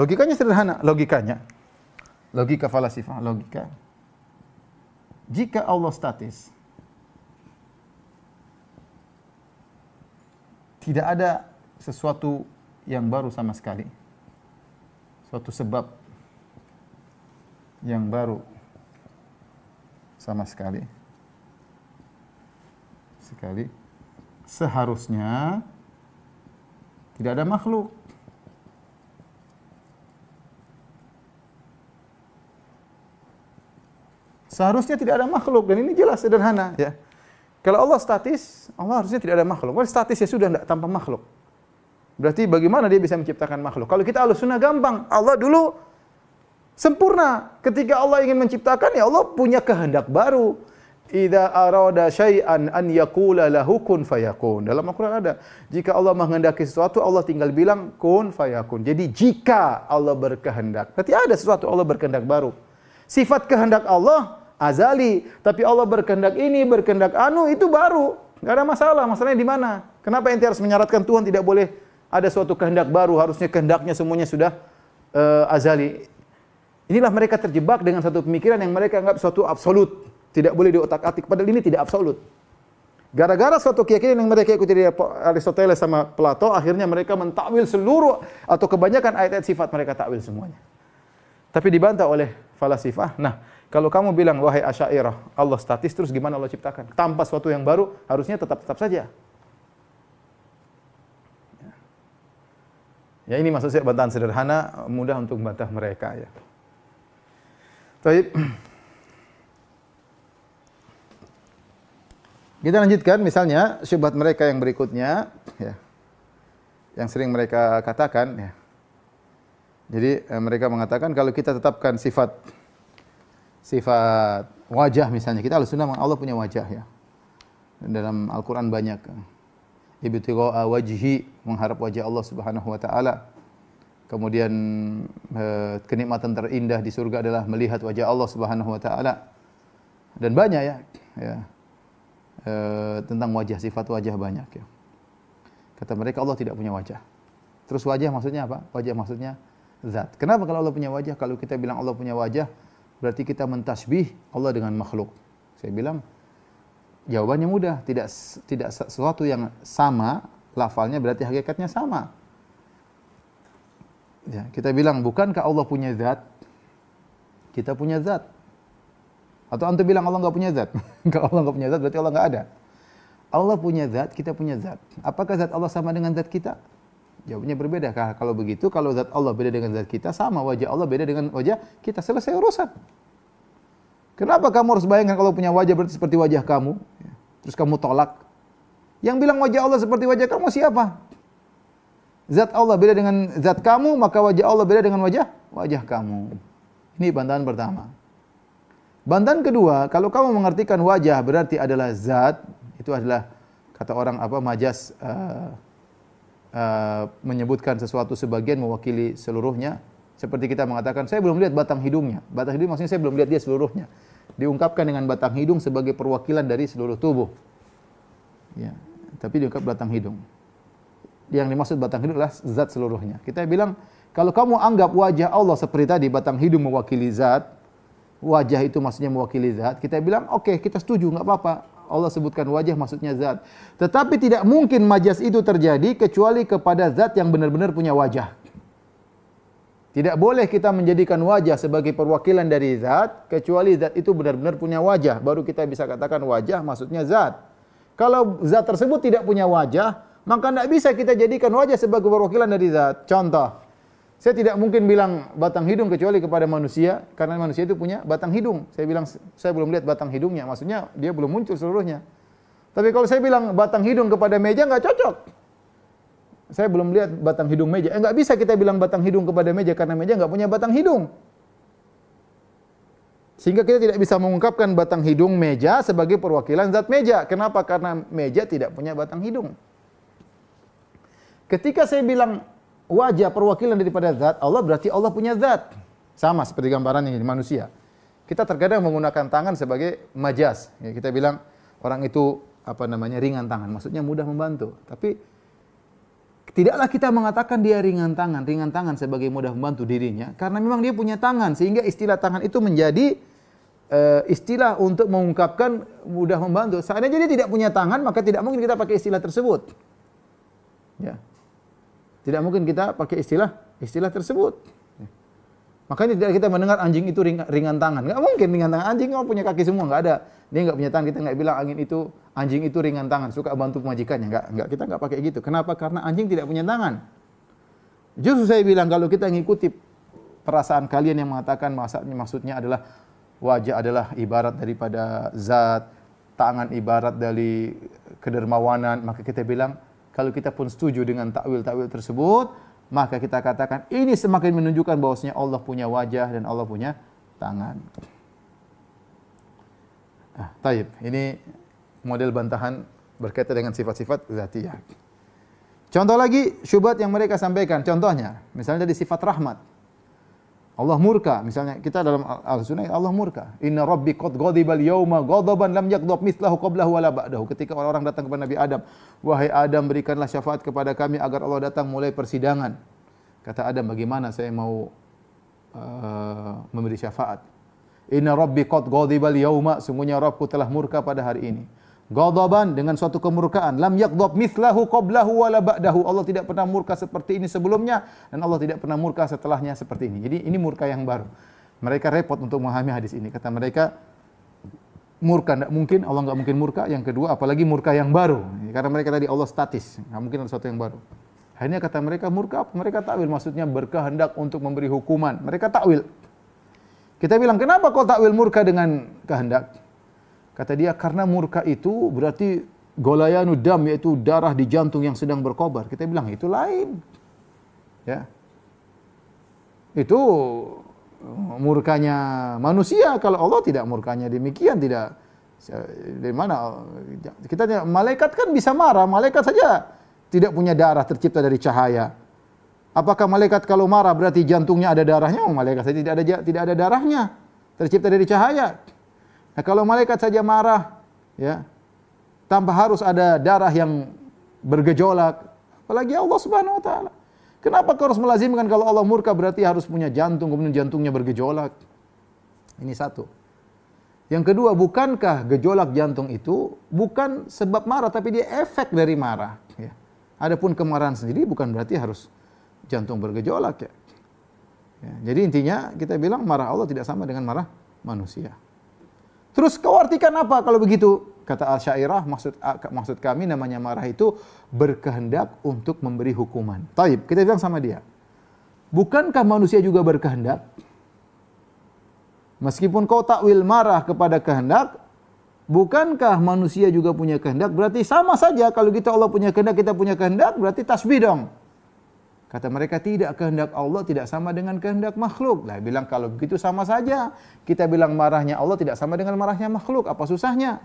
Logikanya sederhana, logika falasifah, logika. Jika Allah statis, tidak ada sesuatu yang baru sama sekali. Suatu sebab yang baru sama sekali. Seharusnya tidak ada makhluk. Seharusnya tidak ada makhluk, dan ini jelas sederhana, ya. Kalau Allah statis, Allah harusnya tidak ada makhluk. Kalau statis ya sudah, tidak tanpa makhluk. Berarti bagaimana dia bisa menciptakan makhluk? Kalau kita Ahlussunnah gampang. Allah dulu sempurna. Ketika Allah ingin menciptakan, ya Allah punya kehendak baru. Idza arada syai'an an yaqula lahu kun fayakun. Dalam Al-Qur'an ada, jika Allah menghendaki sesuatu, Allah tinggal bilang kun fayakun. Jadi jika Allah berkehendak, berarti ada sesuatu, Allah berkehendak baru. Sifat kehendak Allah azali, tapi Allah berkehendak ini, berkehendak anu, itu baru. Enggak ada masalah. Masalahnya di mana? Kenapa ente harus menyaratkan Tuhan tidak boleh ada suatu kehendak baru, harusnya kehendaknya semuanya sudah azali. Inilah mereka terjebak dengan satu pemikiran yang mereka anggap suatu absolut. Tidak boleh diotak-atik, padahal ini tidak absolut. Gara-gara suatu keyakinan yang mereka ikuti dari Aristoteles sama Plato, akhirnya mereka mentakwil seluruh atau kebanyakan ayat-ayat sifat mereka takwil semuanya. Tapi dibantah oleh falasifah. Nah, kalau kamu bilang, wahai Asy'ariyah, Allah statis, terus gimana Allah ciptakan? Tanpa suatu yang baru, harusnya tetap saja. Ya, ini maksud saya bantahan sederhana, mudah untuk membantah mereka, ya. Baik. Kita lanjutkan, misalnya syubhat mereka yang berikutnya, ya, yang sering mereka katakan, ya. Jadi mereka mengatakan kalau kita tetapkan sifat wajah, misalnya kita Ahlussunnah Allah punya wajah, ya. Dalam Al-Quran banyak. Ibtigha'a wajhi, mengharap wajah Allah Subhanahu wa taala. Kemudian kenikmatan terindah di surga adalah melihat wajah Allah Subhanahu wa taala. Dan banyak, ya. Tentang wajah, sifat wajah banyak, ya. Kata mereka Allah tidak punya wajah. Terus wajah maksudnya apa? Wajah maksudnya zat. Kenapa kalau Allah punya wajah? Kalau kita bilang Allah punya wajah, berarti kita mentasbih Allah dengan makhluk. Saya bilang jawabannya mudah, tidak sesuatu yang sama lafalnya berarti hakikatnya sama. Ya, kita bilang bukankah Allah punya zat? Kita punya zat. Atau antum bilang Allah enggak punya zat? Kalau Allah enggak punya zat berarti Allah enggak ada. Allah punya zat, kita punya zat. Apakah zat Allah sama dengan zat kita? Jawabnya berbeda. Kalau begitu, kalau zat Allah beda dengan zat kita, sama wajah Allah beda dengan wajah kita, selesai urusan. Kenapa kamu harus bayangkan kalau punya wajah berarti seperti wajah kamu? Terus kamu tolak. Yang bilang wajah Allah seperti wajah kamu siapa? Zat Allah beda dengan zat kamu, maka wajah Allah beda dengan wajah kamu. Ini bantahan pertama. Bantahan kedua, kalau kamu mengartikan wajah berarti adalah zat, itu adalah kata orang majas, menyebutkan sesuatu sebagian mewakili seluruhnya. Seperti kita mengatakan, saya belum lihat batang hidungnya. Batang hidung maksudnya saya belum lihat dia seluruhnya. Diungkapkan dengan batang hidung sebagai perwakilan dari seluruh tubuh. Ya, tapi diungkap batang hidung. Yang dimaksud batang hidung adalah zat seluruhnya. Kita bilang, kalau kamu anggap wajah Allah seperti tadi, batang hidung mewakili zat, wajah itu maksudnya mewakili zat, kita bilang, oke, kita setuju, enggak apa-apa. Allah sebutkan wajah maksudnya zat. Tetapi tidak mungkin majas itu terjadi kecuali kepada zat yang benar-benar punya wajah. Tidak boleh kita menjadikan wajah sebagai perwakilan dari zat, kecuali zat itu benar-benar punya wajah. Baru kita bisa katakan wajah maksudnya zat. Kalau zat tersebut tidak punya wajah, maka tidak bisa kita jadikan wajah sebagai perwakilan dari zat. Contoh, saya tidak mungkin bilang batang hidung kecuali kepada manusia, karena manusia itu punya batang hidung. Saya bilang, saya belum lihat batang hidungnya, maksudnya dia belum muncul seluruhnya. Tapi kalau saya bilang batang hidung kepada meja, nggak cocok. Saya belum lihat batang hidung meja. Nggak bisa kita bilang batang hidung kepada meja, karena meja nggak punya batang hidung. Sehingga kita tidak bisa mengungkapkan batang hidung meja sebagai perwakilan zat meja. Kenapa? Karena meja tidak punya batang hidung. Ketika saya bilang wajah perwakilan daripada zat Allah, berarti Allah punya zat. Sama seperti gambaran ini di manusia. Kita terkadang menggunakan tangan sebagai majas. Ya, kita bilang orang itu ringan tangan. Maksudnya mudah membantu. Tapi tidaklah kita mengatakan dia ringan tangan sebagai mudah membantu dirinya, karena memang dia punya tangan, sehingga istilah tangan itu menjadi istilah untuk mengungkapkan mudah membantu. Seandainya dia tidak punya tangan, maka tidak mungkin kita pakai istilah tersebut. Ya. Tidak mungkin kita pakai istilah tersebut. Ya. Makanya tidak kita mendengar anjing itu ringan tangan. Enggak mungkin ringan tangan. Anjing punya kaki semua, enggak ada. Dia enggak punya tangan, kita enggak bilang anjing itu ringan tangan, suka bantu majikannya. Enggak, kita enggak pakai gitu. Kenapa? Karena anjing tidak punya tangan. Justru saya bilang kalau kita mengikuti perasaan kalian yang mengatakan maksudnya adalah wajah adalah ibarat daripada zat, tangan ibarat dari kedermawanan, maka kita bilang kalau kita pun setuju dengan takwil-takwil tersebut, maka kita katakan ini semakin menunjukkan bahwasanya Allah punya wajah dan Allah punya tangan. Taib. Ini model bantahan berkaitan dengan sifat-sifat zatiyah. Contoh lagi syubhat yang mereka sampaikan. Contohnya, misalnya dari sifat rahmat. Allah murka. Misalnya kita dalam Al-Sunnah Allah murka. Inna rabbi qad ghadibal yawma ghadaban lam yaghdab mithlahu qablahu wala ba'dahu. Ketika orang datang kepada Nabi Adam, wahai Adam, berikanlah syafaat kepada kami agar Allah datang mulai persidangan. Kata Adam, bagaimana saya mau memberi syafaat? Inna rabbi qad ghadibal yawma, sungguhnya Rabbku telah murka pada hari ini. Ghadaban, dengan suatu kemurkaan. Lam yaghdab mithlahu qablahu wala ba'dahu. Allah tidak pernah murka seperti ini sebelumnya dan Allah tidak pernah murka setelahnya seperti ini. Jadi ini murka yang baru. Mereka repot untuk memahami hadis ini. Kata mereka, murka tidak mungkin, Allah enggak mungkin murka. Yang kedua, apalagi murka yang baru. Karena mereka tadi Allah statis, enggak mungkin ada sesuatu yang baru. Akhirnya kata mereka murka, mereka takwil, maksudnya berkehendak untuk memberi hukuman. Mereka takwil. Kita bilang, kenapa kau takwil murka dengan kehendak? Kata dia, karena murka itu berarti golayanu dam, yaitu darah di jantung yang sedang berkobar. Kita bilang, itu lain. Ya. Itu murkanya manusia. Kalau Allah tidak murkanya demikian, tidak. Dari mana? Kita malaikat kan bisa marah. Malaikat saja tidak punya darah, tercipta dari cahaya. Apakah malaikat kalau marah berarti jantungnya ada darahnya? Malaikat saja tidak ada darahnya, tercipta dari cahaya. Nah, kalau malaikat saja marah, ya, tanpa harus ada darah yang bergejolak, apalagi Allah Subhanahu wa taala. Kenapa kau harus melazimkan kalau Allah murka berarti harus punya jantung, kemudian jantungnya bergejolak? Ini satu. Yang kedua, bukankah gejolak jantung itu bukan sebab marah, tapi dia efek dari marah, ya. Adapun kemarahan sendiri bukan berarti harus jantung bergejolak, ya. Ya, jadi intinya kita bilang marah Allah tidak sama dengan marah manusia. Terus kau artikan apa kalau begitu? Kata Asy'ariyah, maksud kami namanya marah itu berkehendak untuk memberi hukuman. Taib, kita bilang sama dia. Bukankah manusia juga berkehendak? Meskipun kau takwil marah kepada kehendak, bukankah manusia juga punya kehendak? Berarti sama saja, kalau kita Allah punya kehendak, kita punya kehendak, berarti tasbih dong. Kata mereka, tidak, kehendak Allah tidak sama dengan kehendak makhluk. Lah bilang kalau begitu sama saja. Kita bilang marahnya Allah tidak sama dengan marahnya makhluk. Apa susahnya?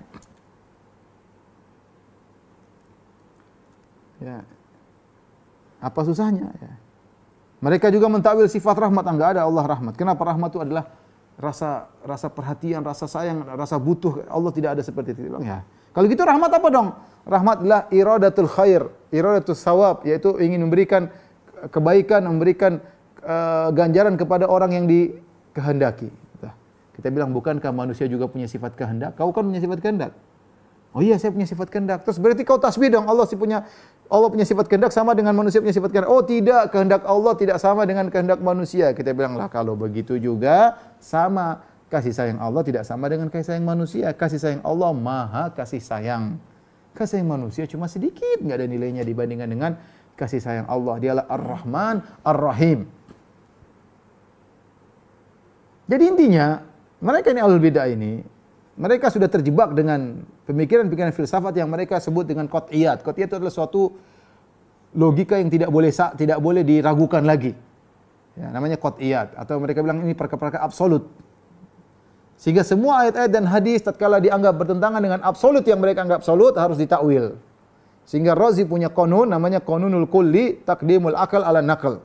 Ya. Apa susahnya? Ya. Mereka juga mentakwil sifat rahmat. Enggak ada Allah rahmat. Kenapa rahmat itu adalah rasa perhatian, rasa sayang, rasa butuh. Allah tidak ada seperti itu. Bilang, ya. Kalau gitu rahmat apa dong? Rahmat adalah iradatul khair, iradatul sawab, yaitu ingin memberikan kebaikan, memberikan ganjaran kepada orang yang dikehendaki. Kita bilang, bukankah manusia juga punya sifat kehendak? Kau kan punya sifat kehendak. Oh iya, saya punya sifat kehendak. Terus berarti kau tasbih dong, Allah punya sifat kehendak sama dengan manusia punya sifat kehendak. Oh tidak, kehendak Allah tidak sama dengan kehendak manusia. Kita bilang, lah kalau begitu juga sama. Kasih sayang Allah tidak sama dengan kasih sayang manusia. Kasih sayang Allah maha kasih sayang. Kasih sayang manusia cuma sedikit, enggak ada nilainya dibandingkan dengan kasih sayang Allah. Dialah Ar-Rahman, Ar-Rahim. Jadi intinya, mereka ini ahlul bidah ini, mereka sudah terjebak dengan pemikiran-pemikiran filsafat yang mereka sebut dengan qat'iyat. Qat'iyat itu adalah suatu logika yang tidak boleh diragukan lagi. Ya, namanya qat'iyat, atau mereka bilang ini perkara-perkara absolut. Sehingga semua ayat-ayat dan hadis tatkala dianggap bertentangan dengan absolut yang mereka anggap absolut harus ditakwil. Sehingga Razi punya qanun namanya Qanunul Kulli Taqdimul Akal ala Naql.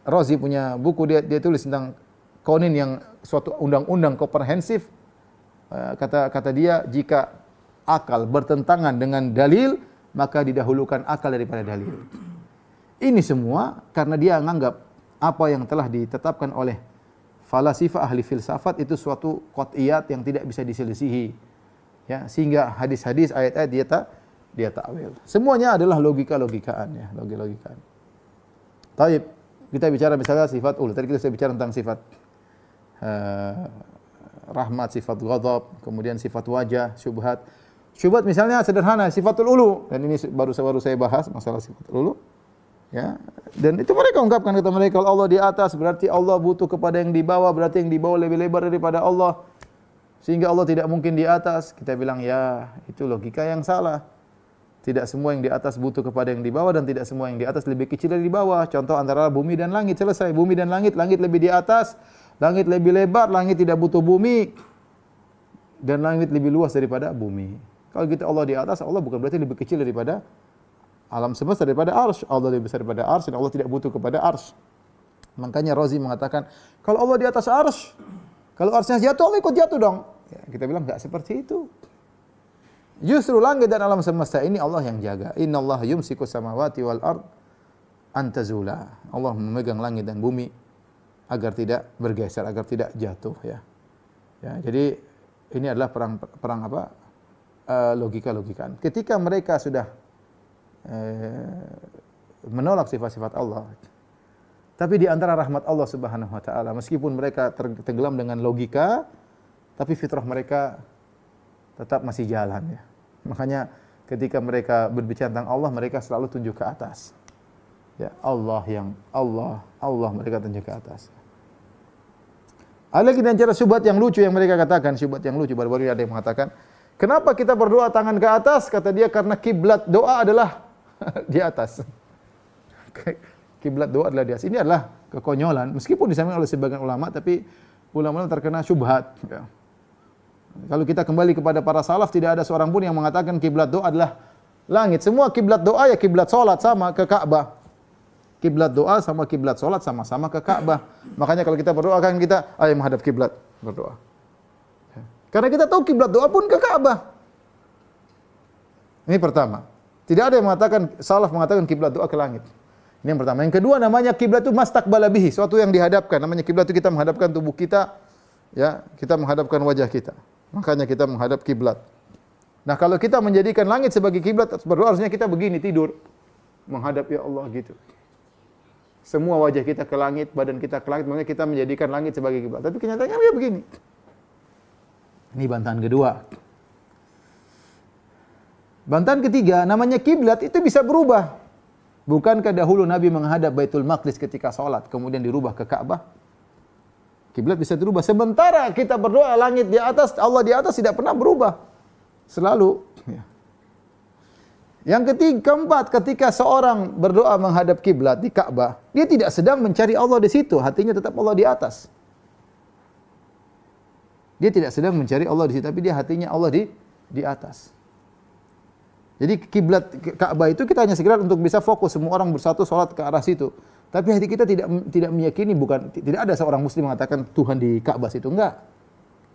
Razi punya buku, dia tulis tentang qanun yang suatu undang-undang komprehensif. Kata dia, jika akal bertentangan dengan dalil, maka didahulukan akal daripada dalil. Ini semua karena dia menganggap apa yang telah ditetapkan oleh falasifah ahli filsafat itu suatu qat'iyat yang tidak bisa diselisihi. Ya, sehingga hadis-hadis, ayat-ayat dia takwil. Semuanya adalah logika-logikaan, ya, logika-logikaan. Taib, kita bicara misalnya sifat ulu. Tadi kita sudah bicara tentang sifat rahmat, sifat ghadab, kemudian sifat wajah, syubhat. Syubhat misalnya sederhana, sifatul ulu. Dan ini baru saya bahas masalah sifatul ulu. Ya, dan itu mereka ungkapkan, kata mereka, kalau Allah di atas berarti Allah butuh kepada yang di bawah, berarti yang di bawah lebih lebar daripada Allah. sehingga Allah tidak mungkin di atas. Kita bilang, ya, itu logika yang salah. Tidak semua yang di atas butuh kepada yang di bawah, dan tidak semua yang di atas lebih kecil dari di bawah. Contoh antara bumi dan langit, selesai. Bumi dan langit, langit lebih di atas, langit lebih lebar, langit tidak butuh bumi, dan langit lebih luas daripada bumi. Kalau kita Allah di atas, Allah bukan berarti lebih kecil daripada alam semesta, daripada arsy. Allah lebih besar daripada arsy, dan Allah tidak butuh kepada arsy. Makanya Razi mengatakan, kalau Allah di atas arsy, kalau arsy jatuh, Allah ikut jatuh dong. Ya, kita bilang enggak seperti itu. Justru langit dan alam semesta ini Allah yang jaga. Innallaha yumsiku samawati wal ard an tazula. Allah memegang langit dan bumi agar tidak bergeser, agar tidak jatuh, ya. Ya, jadi ini adalah perang apa? Logika-logikaan. Ketika mereka sudah menolak sifat-sifat Allah, tapi di antara rahmat Allah Subhanahu wa taala, meskipun mereka tenggelam dengan logika, tapi fitrah mereka tetap masih jalan, ya. Makanya ketika mereka berbicara tentang Allah, mereka selalu tunjuk ke atas. Ya, Allah mereka tunjuk ke atas. Ada lagi dan cara syubhat yang lucu yang mereka katakan, syubhat yang lucu. Baru-baru ada yang mengatakan, kenapa kita berdoa tangan ke atas? Kata dia, karena kiblat doa adalah di atas. Kiblat doa adalah di atas. Ini adalah kekonyolan. Meskipun disampaikan oleh sebagian ulama, tapi ulama terkena syubhat. Ya. Kalau kita kembali kepada para salaf, tidak ada seorang pun yang mengatakan kiblat doa adalah langit. Semua kiblat doa ya kiblat salat sama ke Ka'bah. Kiblat doa sama kiblat salat sama-sama ke Ka'bah. Makanya kalau kita berdoa kan kita ayo menghadap kiblat berdoa. Karena kita tahu kiblat doa pun ke Ka'bah. Ini pertama. Tidak ada yang mengatakan, salaf mengatakan kiblat doa ke langit. Ini yang pertama. Yang kedua, namanya kiblat itu mastaqbala bihi, suatu yang dihadapkan. Namanya kiblat itu kita menghadapkan tubuh kita, ya, kita menghadapkan wajah kita. Makanya kita menghadap kiblat. Nah, kalau kita menjadikan langit sebagai kiblat, berdoa harusnya kita begini tidur, menghadap ya Allah gitu. Semua wajah kita ke langit, badan kita ke langit, makanya kita menjadikan langit sebagai kiblat. Tapi kenyataannya ya begini. Ini bantahan kedua. Bantahan ketiga, namanya kiblat itu bisa berubah. Bukankah dahulu Nabi menghadap Baitul Maqdis ketika sholat, kemudian dirubah ke Ka'bah? Kiblat bisa berubah. Sementara kita berdoa langit di atas, Allah di atas tidak pernah berubah. Selalu. Ya. Yang keempat, ketika seorang berdoa menghadap kiblat di Ka'bah, dia tidak sedang mencari Allah di situ, hatinya tetap Allah di atas. Dia tidak sedang mencari Allah di situ, tapi dia hatinya Allah di atas. Jadi kiblat Ka'bah itu kita hanya sekedar untuk bisa fokus, semua orang bersatu sholat ke arah situ. Tapi hati kita tidak meyakini, tidak ada seorang muslim mengatakan Tuhan di Ka'bah situ, enggak.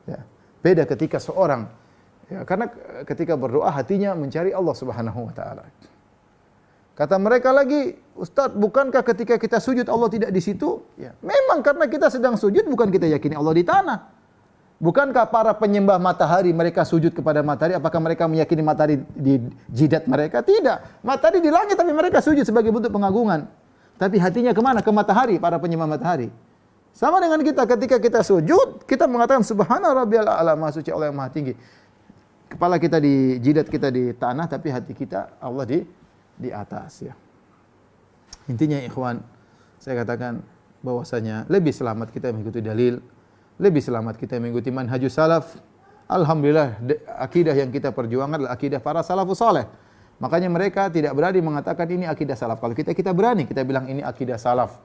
Ya. Beda ketika seorang, ya, karena ketika berdoa hatinya mencari Allah Subhanahu wa taala. Kata mereka lagi, Ustaz, bukankah ketika kita sujud Allah tidak di situ? Ya, memang karena kita sedang sujud, bukan kita yakini Allah di tanah. Bukankah para penyembah matahari mereka sujud kepada matahari? Apakah mereka meyakini matahari di jidat mereka? Tidak. Matahari di langit tapi mereka sujud sebagai bentuk pengagungan. Tapi hatinya kemana? Ke matahari, para penyembah matahari. Sama dengan kita, ketika kita sujud, kita mengatakan Subhana rabbiyal a'la, maha suci Allah yang maha tinggi. Kepala kita di jidat kita di tanah, tapi hati kita Allah di atas, ya. Intinya ikhwan, saya katakan bahwasanya lebih selamat kita mengikuti dalil, lebih selamat kita mengikuti manhajus salaf. Alhamdulillah, akidah yang kita perjuangkan adalah akidah para salafus saleh. Makanya mereka tidak berani mengatakan ini akidah salaf. Kalau kita berani, kita bilang ini akidah salaf.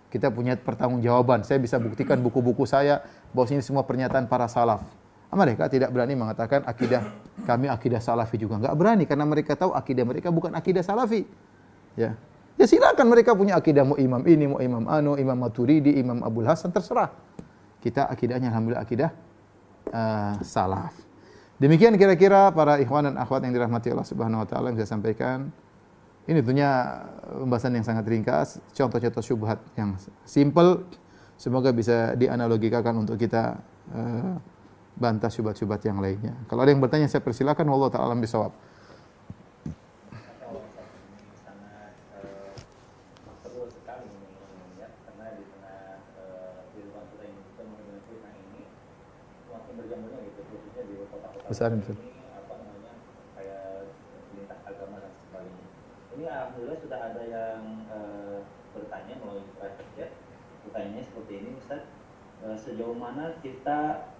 Kita punya pertanggungjawaban. Saya bisa buktikan buku-buku saya bahwa ini semua pernyataan para salaf. Mereka tidak berani mengatakan kami akidah salafi juga. Enggak berani karena mereka tahu akidah mereka bukan akidah salafi. Ya. Ya silakan mereka punya akidah mau imam ini, mau imam anu, imam Maturidi, imam Abdul Hasan, terserah. Kita akidahnya alhamdulillah akidah salaf. Demikian kira-kira para ikhwan dan akhwat yang dirahmati Allah Subhanahu wa taala yang saya sampaikan. Ini tentunya pembahasan yang sangat ringkas, contoh-contoh syubhat yang simple. Semoga bisa dianalogikakan untuk kita bantah syubhat-syubhat yang lainnya. Kalau ada yang bertanya saya persilakan, wallahu taala alam bisawab. Besar. Apa namanya, kayak lintas agama dan sebagainya. Ini alhamdulillah sudah ada yang bertanya melalui private chat. Pertanyaannya seperti ini, Ustaz, sejauh mana kita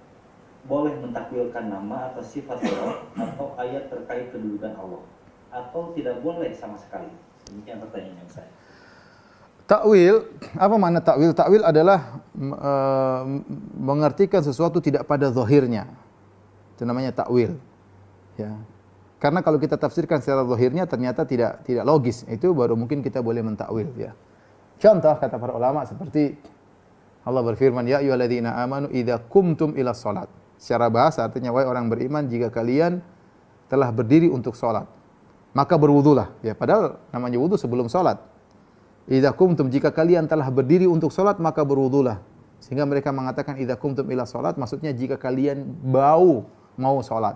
boleh mentakwilkan nama atau sifat Allah atau ayat terkait kedudukan Allah, atau tidak boleh sama sekali? Demikian pertanyaannya saya. Takwil, apa makna takwil? Takwil adalah mengartikan sesuatu tidak pada zahirnya. Itu namanya takwil. Ya. Karena kalau kita tafsirkan secara zahirnya ternyata tidak logis, itu baru mungkin kita boleh mentakwil, ya. Contoh kata para ulama seperti Allah berfirman, ya ayyuhalladzina amanu idza qumtum ila shalat. Secara bahasa artinya wahai orang beriman, jika kalian telah berdiri untuk salat, maka berwudulah. Ya, padahal namanya wudu sebelum salat. Idza qumtum, jika kalian telah berdiri untuk salat maka berwudulah. Sehingga mereka mengatakan idza qumtum ila salat maksudnya jika kalian mau salat.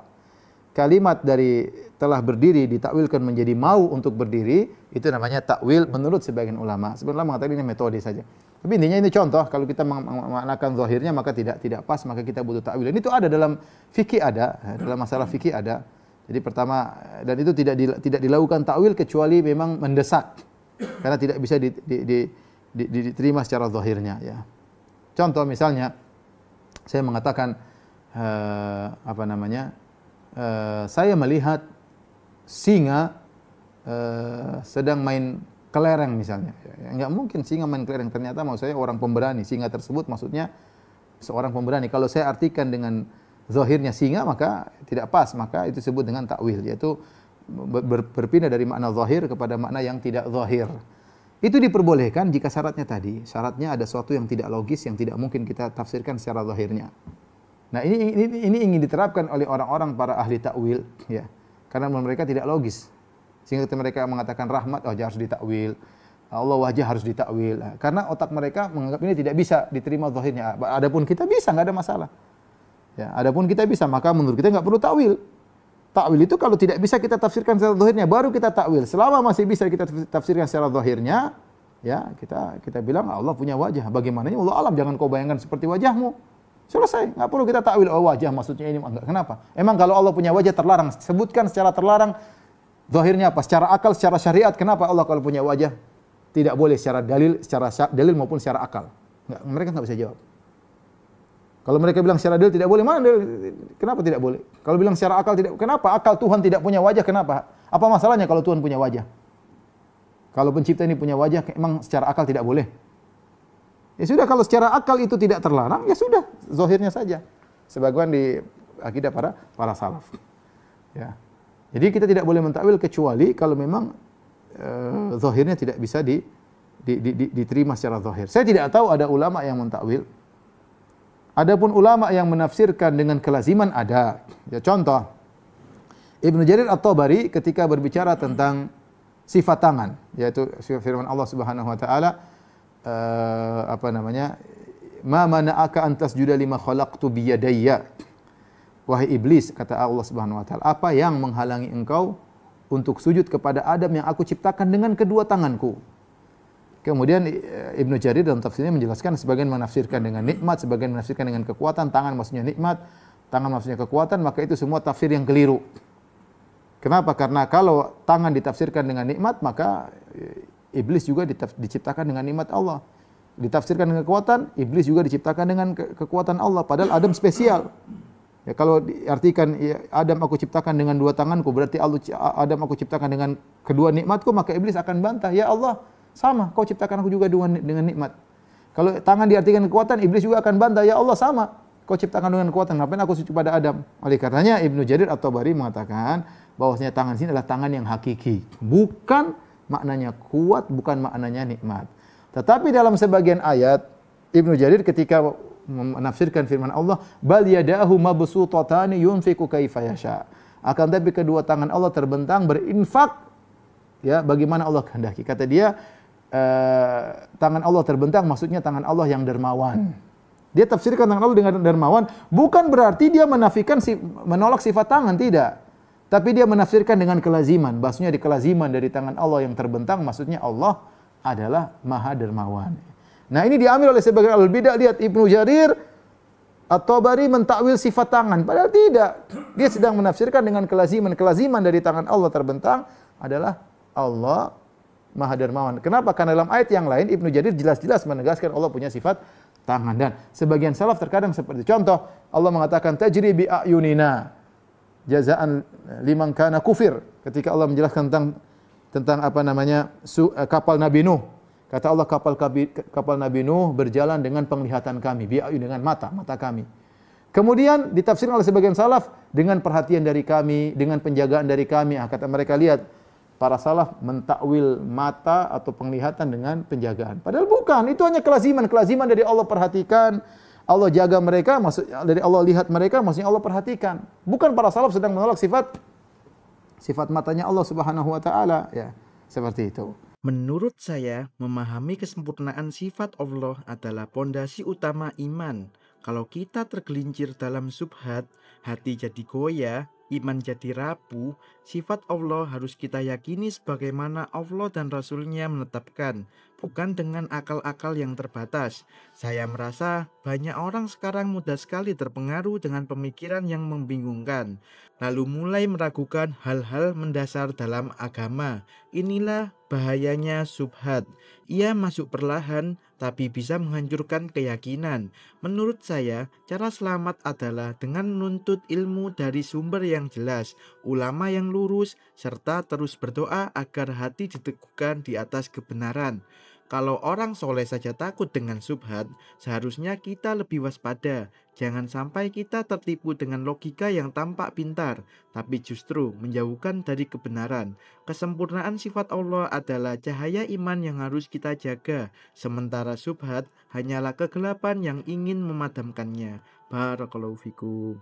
Kalimat dari telah berdiri ditakwilkan menjadi mau untuk berdiri, itu namanya takwil menurut sebagian ulama. Sebagian ulama mengatakan ini metode saja. Tapi intinya ini contoh, kalau kita memaknakan zahirnya maka tidak pas, maka kita butuh takwil. Dan itu ada dalam fikih, dalam masalah fikih ada. Jadi pertama, dan itu tidak dilakukan takwil kecuali memang mendesak. Karena tidak bisa diterima secara zahirnya, ya. Contoh misalnya saya mengatakan saya melihat singa sedang main kelereng misalnya. Ya, enggak mungkin singa main kelereng, ternyata maksud saya orang pemberani. Singa tersebut maksudnya seorang pemberani. Kalau saya artikan dengan zahirnya singa maka tidak pas, maka itu disebut dengan takwil, yaitu berpindah dari makna zahir kepada makna yang tidak zahir. Itu diperbolehkan jika syaratnya ada sesuatu yang tidak logis, yang tidak mungkin kita tafsirkan secara zahirnya. Nah, ini ingin diterapkan oleh orang-orang para ahli takwil, ya. Karena mereka tidak logis. Sehingga mereka mengatakan rahmat harus ditakwil, Allah wajah harus ditakwil. Karena otak mereka menganggap ini tidak bisa diterima zahirnya. Adapun kita bisa, enggak ada masalah. Ya, adapun kita bisa, maka menurut kita enggak perlu takwil. Takwil itu kalau tidak bisa kita tafsirkan secara zahirnya baru kita takwil. Selama masih bisa kita tafsirkan secara zahirnya, ya kita bilang Allah punya wajah. Bagaimananya Allah alam, jangan kau bayangkan seperti wajahmu. Selesai, enggak perlu kita takwil wajah maksudnya ini enggak. Kenapa? Emang kalau Allah punya wajah terlarang, sebutkan secara terlarang zahirnya apa? Secara akal, secara syariat, kenapa Allah kalau punya wajah tidak boleh secara dalil maupun secara akal? Enggak, mereka enggak bisa jawab. Kalau mereka bilang secara dalil tidak boleh, mana dalil? Kenapa tidak boleh? Kalau bilang secara akal tidak, kenapa? Akal Tuhan tidak punya wajah, kenapa? Apa masalahnya kalau Tuhan punya wajah? Kalau pencipta ini punya wajah, emang secara akal tidak boleh? Ya sudah, kalau secara akal itu tidak terlarang, ya sudah, zahirnya saja. Sebagian di akidah para salaf. Ya. Jadi kita tidak boleh mentakwil kecuali kalau memang zahirnya tidak bisa diterima secara zahir. Saya tidak tahu ada ulama yang mentakwil. Adapun ulama yang menafsirkan dengan kelaziman ada. Ya, contoh, Ibnu Jarir At-Tabari ketika berbicara tentang sifat tangan, yaitu firman Allah Subhanahu wa taala, ma mana'aka an tasjuda lima khalaqtu biyadayya. Wahai iblis, kata Allah Subhanahu wa taala, apa yang menghalangi engkau untuk sujud kepada Adam yang aku ciptakan dengan kedua tanganku? Kemudian Ibnu Jarir dalam tafsirnya menjelaskan, sebagian menafsirkan dengan nikmat, sebagian menafsirkan dengan kekuatan. Tangan maksudnya nikmat, tangan maksudnya kekuatan, maka itu semua tafsir yang keliru. Kenapa? Karena kalau tangan ditafsirkan dengan nikmat, maka iblis juga diciptakan dengan nikmat Allah. Ditafsirkan dengan kekuatan, iblis juga diciptakan dengan kekuatan Allah. Padahal Adam spesial. Ya, kalau diartikan ya, Adam aku ciptakan dengan dua tanganku, berarti Adam aku ciptakan dengan kedua nikmatku, maka iblis akan bantah, ya Allah, sama, kau ciptakan aku juga dengan nikmat. Kalau tangan diartikan kekuatan, iblis juga akan bantah, ya Allah, sama, kau ciptakan dengan kekuatan, ngapain aku sujud pada Adam? Oleh karenanya Ibnu Jarir At-Tabari mengatakan bahwasanya tangan sini adalah tangan yang hakiki, bukan maknanya kuat, bukan maknanya nikmat. Tetapi dalam sebagian ayat Ibnu Jarir ketika menafsirkan firman Allah, bal yadahu mabsutatani yunfiqu kaifa yasha. Akan tapi kedua tangan Allah terbentang berinfak ya bagaimana Allah kehendaki. Kata dia tangan Allah terbentang maksudnya tangan Allah yang dermawan. Dia tafsirkan tangan Allah dengan dermawan bukan berarti dia menolak sifat tangan, tidak. Tapi dia menafsirkan dengan kelaziman. Bahasanya di kelaziman dari tangan Allah yang terbentang maksudnya Allah adalah Maha Dermawan. Nah, ini diambil oleh sebagian ahlul bidah. Lihat Ibnu Jarir At-Tabari mentakwil sifat tangan, padahal tidak. Dia sedang menafsirkan dengan kelaziman. Kelaziman dari tangan Allah terbentang adalah Allah Maha Dermawan. Kenapa? Karena dalam ayat yang lain Ibnu Jarir jelas-jelas menegaskan Allah punya sifat tangan. Dan sebagian salaf terkadang seperti contoh, Allah mengatakan tajri bi ayunina jazaan liman kana kufir. Ketika Allah menjelaskan tentang apa namanya kapal Nabi Nuh. Kata Allah kapal Nabi Nuh berjalan dengan penglihatan kami, bi ayun dengan mata kami. Kemudian ditafsirkan oleh sebagian salaf dengan perhatian dari kami, dengan penjagaan dari kami. Kata mereka, lihat para salaf mentakwil mata atau penglihatan dengan penjagaan. Padahal bukan, itu hanya kelaziman dari Allah perhatikan, Allah jaga mereka, maksudnya dari Allah lihat mereka, maksudnya Allah perhatikan. Bukan para salaf sedang menolak sifat matanya Allah Subhanahu wa taala, ya. Seperti itu. Menurut saya, memahami kesempurnaan sifat Allah adalah pondasi utama iman. Kalau kita tergelincir dalam subhat, hati jadi goyah, iman jadi rapuh, sifat Allah harus kita yakini sebagaimana Allah dan Rasul-Nya menetapkan, bukan dengan akal-akal yang terbatas. Saya merasa banyak orang sekarang mudah sekali terpengaruh dengan pemikiran yang membingungkan, lalu mulai meragukan hal-hal mendasar dalam agama. Inilah bahayanya subhat. Ia masuk perlahan, tapi bisa menghancurkan keyakinan. Menurut saya, cara selamat adalah dengan menuntut ilmu dari sumber yang jelas, ulama yang lurus, serta terus berdoa agar hati diteguhkan di atas kebenaran. Kalau orang soleh saja takut dengan subhat, seharusnya kita lebih waspada. Jangan sampai kita tertipu dengan logika yang tampak pintar, tapi justru menjauhkan dari kebenaran. Kesempurnaan sifat Allah adalah cahaya iman yang harus kita jaga, sementara subhat hanyalah kegelapan yang ingin memadamkannya. Barakallahu fikum.